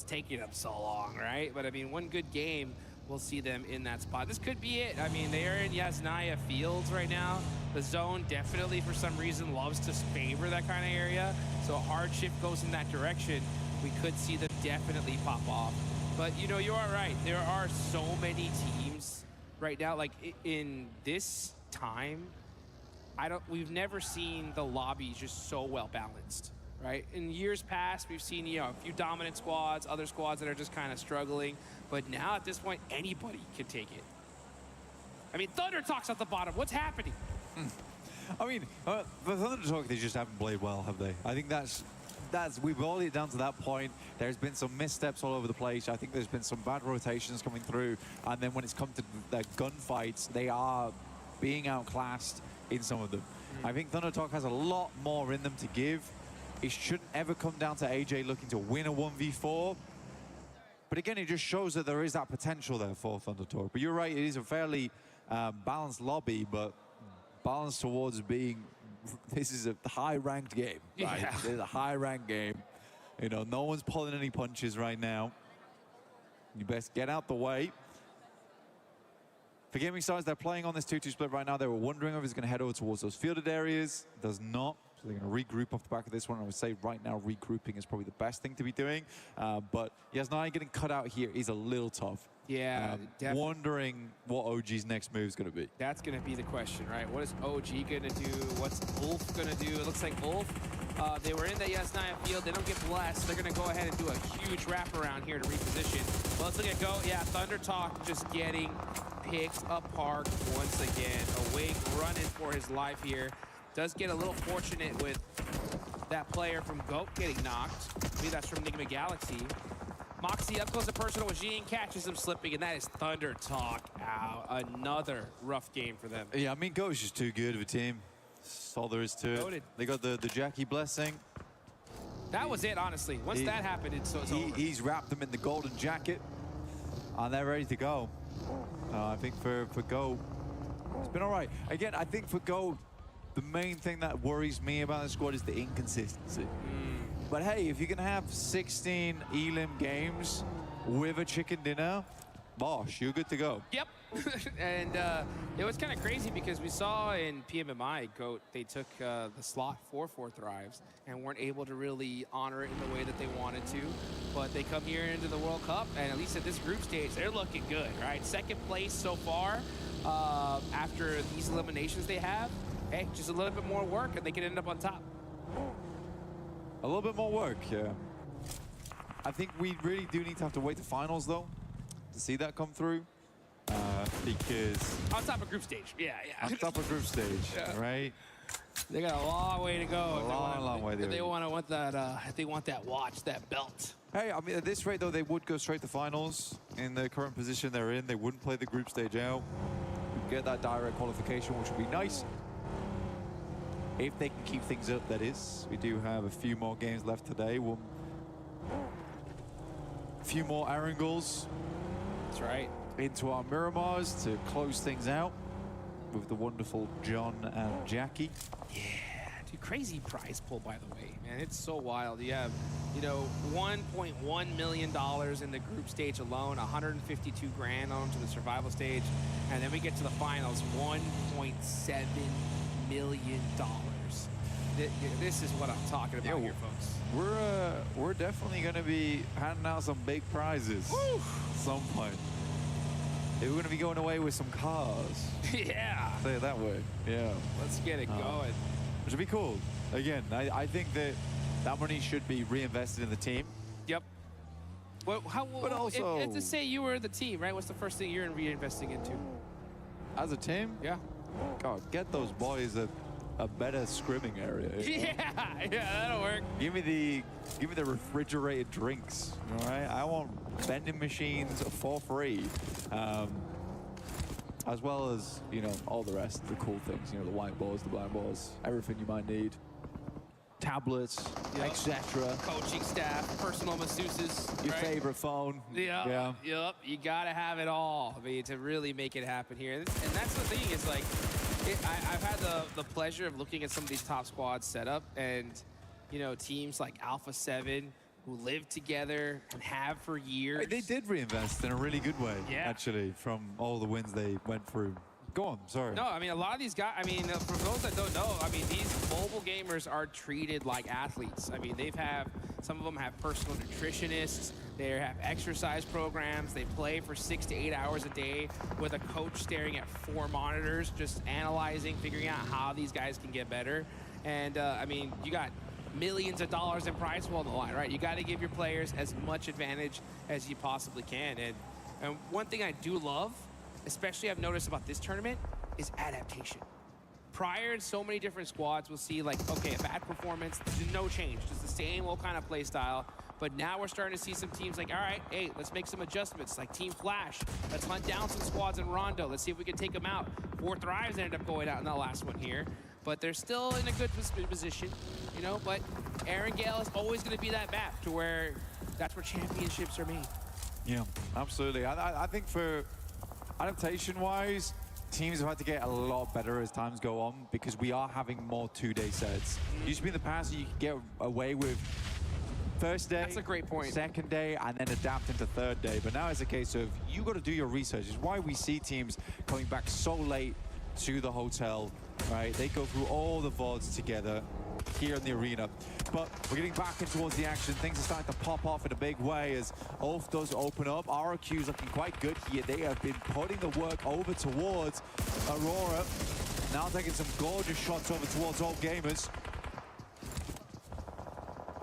taking them so long, right? But I mean, one good game, we'll see them in that spot. This could be it. I mean, they are in Yasnaya Fields right now. The zone definitely, for some reason, loves to favor that kind of area. So a hard shift goes in that direction. We could see them definitely pop off. But, you know, you are right. There are so many teams right now, like in this time, we've never seen the lobbies just so well balanced, right? In years past, we've seen, you know, a few dominant squads, other squads that are just kind of struggling, but now at this point, anybody can take it. I mean, Thunder Talk's at the bottom. What's happening? I mean, the Thunder Talk, they just haven't played well, have they? I think that's we've boiled it down to that point. There's been some missteps all over the place. I think there's been some bad rotations coming through. And then when it's come to the gunfights, they are being outclassed in some of them. I think Thunder Talk has a lot more in them to give. It shouldn't ever come down to AJ looking to win a 1v4. But again, it just shows that there is that potential there for Thunder Talk. But you're right, it is a fairly balanced lobby, but balanced towards being this is a high-ranked game, right? Yeah. It's a high-ranked game. You know, no one's pulling any punches right now. You best get out the way. For Gaming Stars, they're playing on this 2-2 split right now. They were wondering if it's going to head over towards those fielded areas. Does not. So they're going to regroup off the back of this one. I would say right now regrouping is probably the best thing to be doing. But Yasnai getting cut out here is a little tough. Yeah, definitely. Wondering what OG's next move is going to be. That's going to be the question, right? What is OG going to do? What's Ulf going to do? It looks like Ulf, they were in the Yasnaya field. They don't get blessed. They're going to go ahead and do a huge wraparound here to reposition. Well, let's look at Go. Yeah, Thunder Talk just getting picked apart once again. Awake running for his life here. Does get a little fortunate with that player from GOAT getting knocked. Maybe that's from Enigma Galaxy. Moxie up close and personal with Jean, catches him slipping, and that is Thunder Talk out. Another rough game for them. Yeah, I mean, GOAT's just too good of a team. That's all there is to it. Goated. They got the Jackie blessing. That was it, honestly. Once that happened, it's over. He's wrapped them in the golden jacket, and they're ready to go. I think for GOAT, it's been all right. Again, I think for GOAT, the main thing that worries me about the squad is the inconsistency. But hey, if you can have 16 Elim games with a chicken dinner, bosh, you're good to go. Yep. And it was kind of crazy because we saw in PMMI, GOAT, they took the slot for 4 Thrives and weren't able to really honor it in the way that they wanted to. But they come here into the World Cup, and at least at this group stage, they're looking good, right? Second place so far after these eliminations they have. Hey, just a little bit more work and they can end up on top. A little bit more work, yeah. I think we really do need to have to wait to finals, though, to see that come through. Because... On top of group stage, yeah. On top of group stage, right? They got a long way to go. A long way to go. They want that watch, that belt. Hey, I mean, at this rate, though, they would go straight to finals. In the current position they're in, they wouldn't play the group stage out. Get that direct qualification, which would be nice. If they can keep things up, that is. We do have a few more games left today. A few more Arangles. That's right. Into our Miramars to close things out with the wonderful John and Jackie. Yeah, dude, crazy prize pool, by the way, man. It's so wild. You have, you know, $1.1 million in the group stage alone, 152 grand on to the survival stage, and then we get to the finals, $1.7 million. This is what I'm talking about here, folks. We're definitely going to be handing out some big prizes at some point. We're going to be going away with some cars. Yeah. Say it that way. Yeah. Let's get it going. Which would be cool. Again, I think that money should be reinvested in the team. Yep. Well, but also, to say you were the team, right? What's the first thing you're reinvesting into? As a team? Yeah. God, get those boys a better scrimming area. Yeah, that'll work. Give me the refrigerated drinks. All right, I want vending machines for free. as well as, you know, all the rest, the cool things, you know, the whiteboards, the blackboards, everything you might need. Tablets, etc. Coaching staff, personal masseuses. Your right? favorite phone. Yeah. Yep. You gotta have it all. I mean, to really make it happen here. And that's the thing. Is like, I've had the pleasure of looking at some of these top squads set up, and you know, teams like Alpha 7 who live together and have for years. They did reinvest in a really good way, actually, from all the wins they went through. Go on, sorry. No, I mean, a lot of these guys, I mean, for those that don't know, I mean, these mobile gamers are treated like athletes. I mean, some of them have personal nutritionists, they have exercise programs, they play for 6 to 8 hours a day with a coach staring at 4 monitors, just analyzing, figuring out how these guys can get better. And, I mean, you got millions of dollars in prize pool on the line, right? You got to give your players as much advantage as you possibly can. And one thing I do love, especially I've noticed about this tournament, is adaptation. Prior in so many different squads, we'll see like, okay, a bad performance, there's no change, just the same old kind of play style. But now we're starting to see some teams like, all right, hey, let's make some adjustments, like Team Flash. Let's hunt down some squads in Rondo. Let's see if we can take them out. 4 Thrives ended up going out in the last one here. But they're still in a good position, you know, but Aaron Gale is always going to be that map to where that's where championships are made. Yeah, absolutely. I think for adaptation-wise, teams have had to get a lot better as times go on because we are having more 2-day sets. Used to be in the past, you could get away with first day, that's a great point. Second day, and then adapt into third day. But now it's a case of you got to do your research. It's why we see teams coming back so late to the hotel, right? They go through all the VODs together here in the arena. But we're getting back in towards the action. Things are starting to pop off in a big way as Ulf does open up. ROQ is looking quite good here. They have been putting the work over towards Aurora. Now taking some gorgeous shots over towards All Gamers.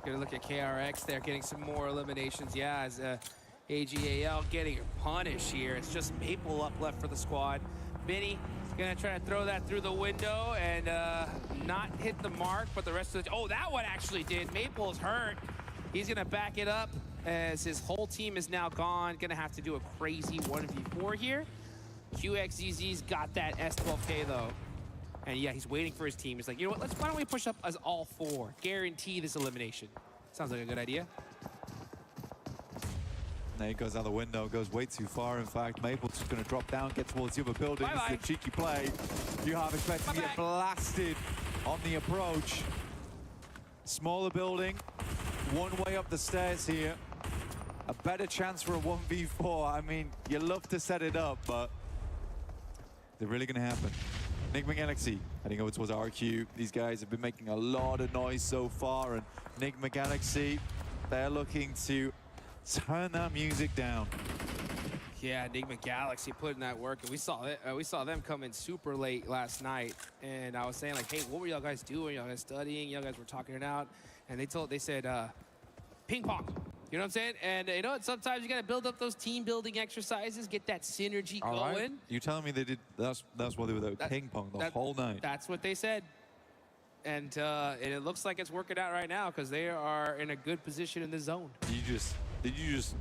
Gonna look at KRX there, getting some more eliminations. Yeah, as AGAL getting punished here. It's just Maple up left for the squad. Benny gonna try to throw that through the window and not hit the mark, but the rest of the, oh, that one actually did. Maple's hurt. He's gonna back it up as his whole team is now gone. Gonna have to do a crazy 1v4 here. QXZZ's got that S12K though. And yeah, he's waiting for his team. He's like, you know what, why don't we push up as all 4? Guarantee this elimination. Sounds like a good idea. There he goes out the window, goes way too far. In fact, Maple's just going to drop down, get towards the other building. This is a cheeky play. You have expected to get blasted on the approach. Smaller building, one way up the stairs here. A better chance for a 1v4. I mean, you love to set it up, but they're really going to happen. Enigma Galaxy heading over towards RQ. These guys have been making a lot of noise so far, and Enigma Galaxy, they're looking to turn that music down. Yeah, Enigma Galaxy putting that work, and we saw them come in super late last night. And I was saying like, hey, what were y'all guys doing? Y'all guys studying? Y'all guys were talking it out, and they said ping pong. You know what I'm saying? And you know what? Sometimes you got to build up those team building exercises, get that synergy going. Right. You telling me they did? That's what they were doing. Ping pong the whole night. That's what they said. And it looks like it's working out right now because they are in a good position in the zone. Did you just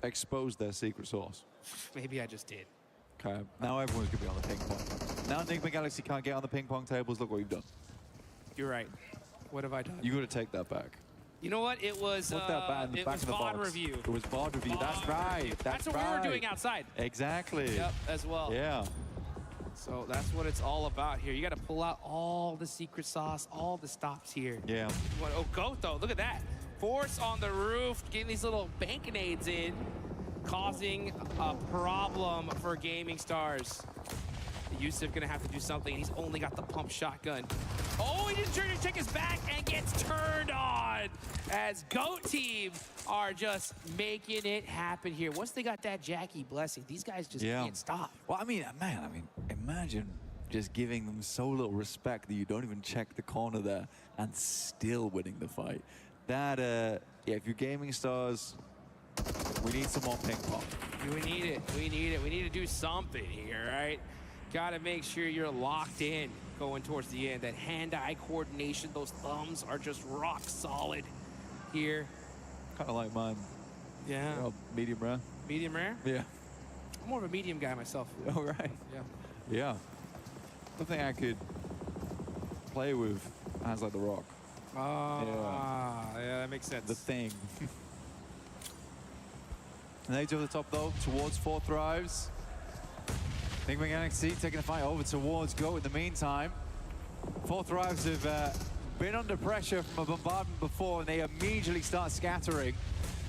expose their secret sauce? Maybe I just did. Okay, now everyone's gonna be on the ping pong. Now Enigma Galaxy can't get on the ping pong tables. Look what you've done. You're right. What have I done? You got to take that back. You know what? It was Put that back in the back of the VOD box. review. It was VOD review. That's right. That's what we were doing outside. Exactly. Yep, as well. Yeah. So that's what it's all about here. You got to pull out all the secret sauce, all the stops here. Yeah. Oh, Goto, look at that. Force on the roof, getting these little bank-nades in, causing a problem for Gaming Stars. Yusuf gonna have to do something. He's only got the pump shotgun. Oh, he didn't turn to check his back and gets turned on as GOAT team are just making it happen here. Once they got that Jackie blessing, these guys just can't stop. Well, I mean, imagine just giving them so little respect that you don't even check the corner there and still winning the fight. That, yeah, if you're Gaming Stars, we need some more ping pong. We need it. We need it. We need to do something here, right? Got to make sure you're locked in going towards the end. That hand-eye coordination, those thumbs are just rock solid here. Kind of like mine. Yeah. Well, medium rare. Medium rare? Yeah. I'm more of a medium guy myself. Oh, right. Yeah. Yeah. I think I could play with hands like The Rock. Yeah, that makes sense. The Thing. And they over the top, though, towards 4 Thrives. Enigma Galaxy taking the fight over towards Go in the meantime. 4 Thrives have been under pressure from a bombardment before, and they immediately start scattering.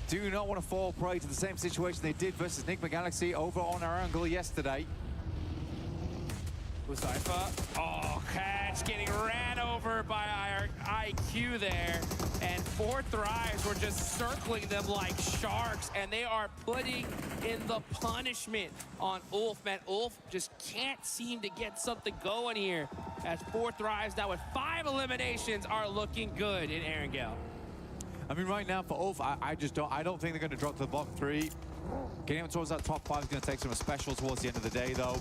Do not want to fall prey to the same situation they did versus Enigma Galaxy over on our angle yesterday. Uzaifa. Oh, catch getting ran over by our IQ there. And 4 Thrives were just circling them like sharks, and they are putting in the punishment on Ulf. Man, Ulf just can't seem to get something going here, as 4 Thrives now with 5 eliminations are looking good in Erangel. I mean, right now for Ulf, I don't think they're going to drop to the bottom 3. Getting up towards that top 5 is going to take some special towards the end of the day, though.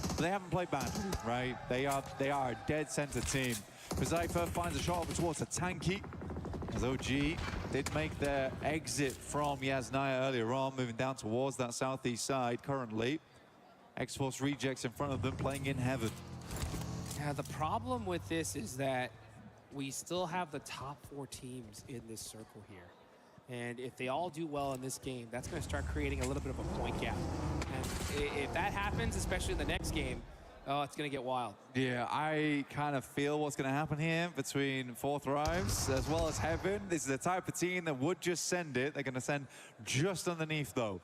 But they haven't played bad, right? They are a dead center team. Uzaifa finds a shot over towards a tanky, as OG did make their exit from Yasnaya earlier on, moving down towards that southeast side currently. X-Force rejects in front of them, playing in heaven. Yeah, the problem with this is that we still have the top 4 teams in this circle here. And if they all do well in this game, that's going to start creating a little bit of a point gap. And if that happens, especially in the next game, oh, it's going to get wild. Yeah, I kind of feel what's going to happen here between 4 Thrives as well as Heaven. This is the type of team that would just send it. They're going to send just underneath, though,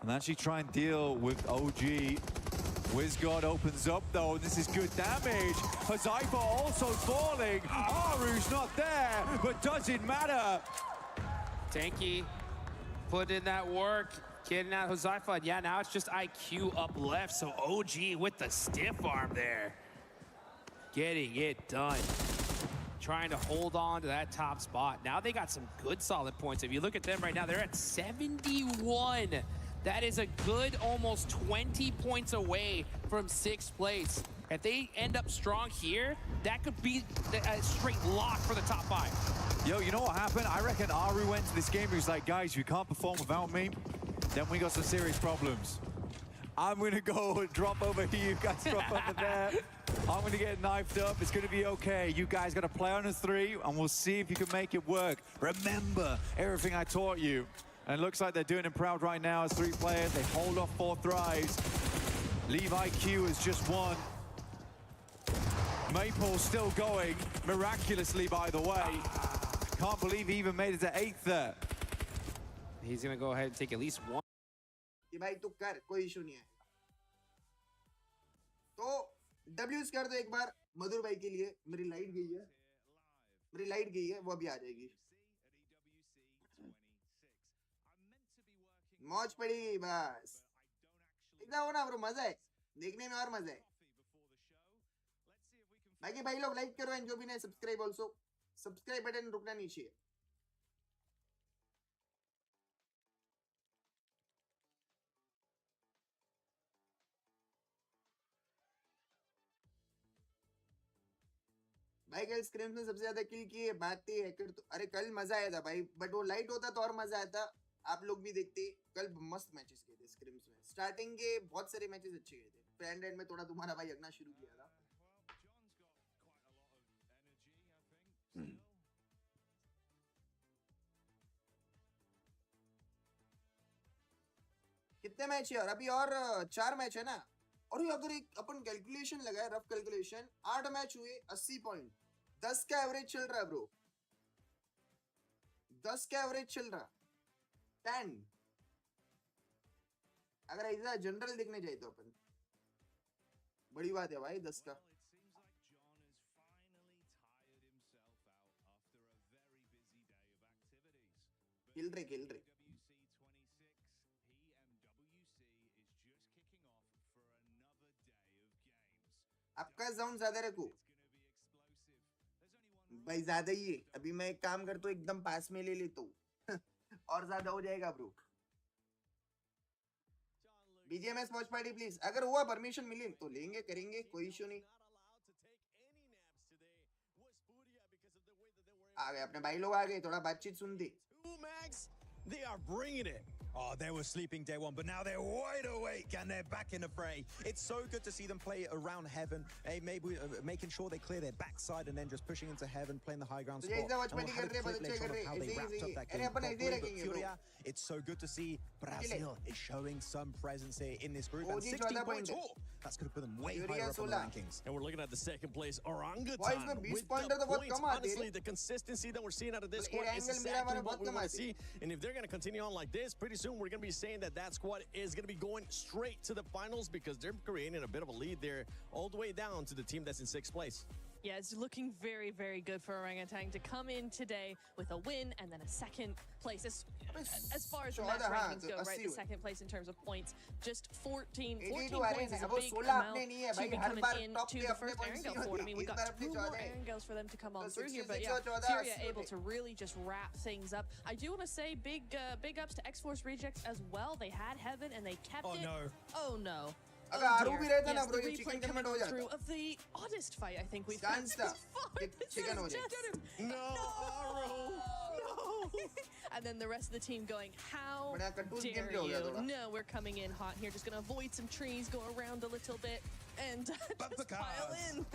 and actually try and deal with OG. WizGod opens up, though, and this is good damage. Uzaifa also falling. Aru's not there, but doesn't matter. Tanky put in that work, getting out Uzaifa. Yeah, now it's just IQ up left, so OG with the stiff arm there. Getting it done. Trying to hold on to that top spot. Now they got some good solid points. If you look at them right now, they're at 71. That is a good almost 20 points away from 6th place. If they end up strong here, that could be a straight lock for the top 5. Yo, you know what happened? I reckon Aru went to this game. He was like, guys, you can't perform without me. Then we got some serious problems. I'm going to go drop over here. You guys drop over there. I'm going to get knifed up. It's going to be okay. You guys got to play on a 3, and we'll see if you can make it work. Remember everything I taught you. And it looks like they're doing it proud right now as 3 players. They hold off 4 Thrives. Leave IQ as just 1. Maple still going, miraculously, by the way. Can't believe he even made it to 8th there. He's going to go ahead and take at least 1. कि भाई तू कर कोई issue नहीं आएगा तो डब्ल्यूज कर दो एक बार मधुर भाई के लिए मेरी लाइट गई है वो अभी आ जाएगी मौज पड़ी बस एकदम हो ना ब्रो मजा है देखने में और मजा है बाकी भाई लोग लाइक करो एंड जो भी नहीं सब्सक्राइब ऑल्सो सब्सक्राइब बटन रुकना नहीं चाहिए भाई कल स्क्रीम्स में सबसे ज्यादा किल किए बात थी हैकर तो अरे कल मजा आया था भाई बट वो लाइट होता तो और मजा आता आप लोग भी देखते कल मस्त मैचेस किए थे स्क्रीम्स में स्टार्टिंग के बहुत सारे मैचेस अच्छे गए थे फ्रेंड एंड में थोड़ा तुम्हारा भाई अगना शुरू किया था कितने मैच है और अभी और 4 मैच है ना और अगर एक अपन कैलकुलेशन लगाए रफ कैलकुलेशन 8 मैच हुए 80 पॉइंट 10 का एवरेज चल रहा है ब्रो 10 का एवरेज चल रहा 10 अगर ऐसा जनरल देखने जाए तो अपन बड़ी बात है भाई 10 का खेल रहे आपका साउंड ज्यादा रखो भाई ज्यादा ही है अभी मैं एक काम करता हूँ एकदम पास में ले लेता हूँ और ज्यादा हो जाएगा bro BGMS watch party please अगर हुआ परमिशन मिले तो लेंगे करेंगे कोई इशू नहीं आ गए अपने भाई लोग आ गए थोड़ा बातचीत सुनते They are bringing it. Oh, they were sleeping day one, but now they're wide awake and they're back in the fray. It's so good to see them play around heaven, maybe making sure they clear their backside and then just pushing into heaven, playing the high ground spot. And we'll have a clip later on of how they wrapped up that game properly. But Furia, it's so good to see Brazil is showing some presence here in this group. And 16 points. Oh, that's going to put them way higher up on the rankings. And we're looking at the second place Orangutan with points. the points. Honestly, the consistency that we're seeing out of this squad is exactly what we want to see. And if they're going to continue on like this, pretty soon we're going to be saying that that squad is going to be going straight to the finals because they're creating a bit of a lead there all the way down to the team that's in 6th place. Yeah, it's looking very, very good for Orangutan to come in today with a win and then a second place. As far as the match rankings go, right? The second place in terms of points, just 14 points is a big amount to be coming into the first Erangel fort. I mean, we got 2 more Erangels for them to come on through here, but yeah, Furia able to really just wrap things up. I do want to say big ups to X-Force Rejects as well. They had heaven and they kept it. Oh no. Yes, the replay coming through of the oddest fight I think we've had so far. No, Aru! No! And then the rest of the team going, how dare you? No, we're coming in hot here. Just going to avoid some trees, go around a little bit, and just pile in.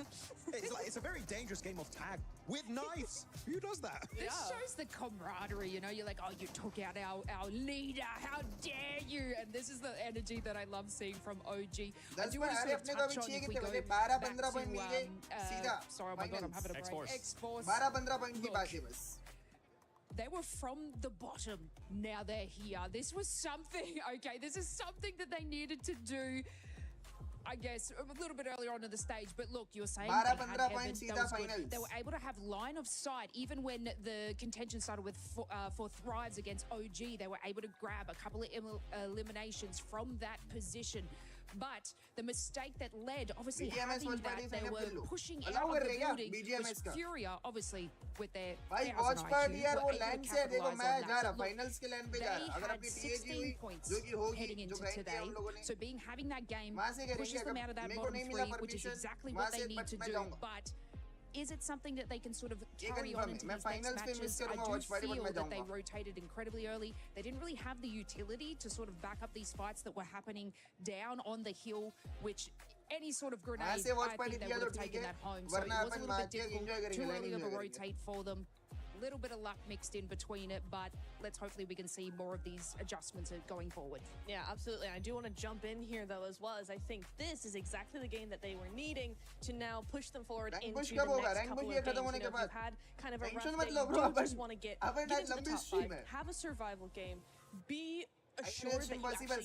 It's a very dangerous game of tag with knives. Who does that? This shows the camaraderie, you know? You're like, oh, you took out our leader. How dare you? And this is the energy that I love seeing from OG. I do want to sort of touch on if we go back to, sorry, oh my God, I'm having a break. X-Force. They were from the bottom. Now they're here. This was something, okay, this is something that they needed to do, I guess, a little bit earlier on in the stage. But look, you were saying they had heaven, that was good. They were able to have line of sight. Even when the contention started with for Thrives against OG, they were able to grab a couple of eliminations from that position. But the mistake that led, obviously, having that they were pushing out of the building was Furia, obviously, with their watch party yaar wo land se देखो मैं जा रहा finals के land पे जा रहा अगर अपनी 16 points heading into today. So having that game pushes them out of that bottom 3, which is exactly what they need to do. But is it something that they can sort of carry on into these next matches? I do feel that they rotated incredibly early. They didn't really have the utility to sort of back up these fights that were happening down on the hill, which any sort of grenade, I think they would have taken that home. So it was a little bit difficult, too early of a rotate for them. A little bit of luck mixed in between it, but let's hopefully we can see more of these adjustments going forward. Yeah, absolutely. I do want to jump in here though as well, as I think this is exactly the game that they were needing to now push them forward into the next couple of games. You know, if you've had kind of a rough day, you don't just want to get into the top 5, have a survival game, be assured that you actually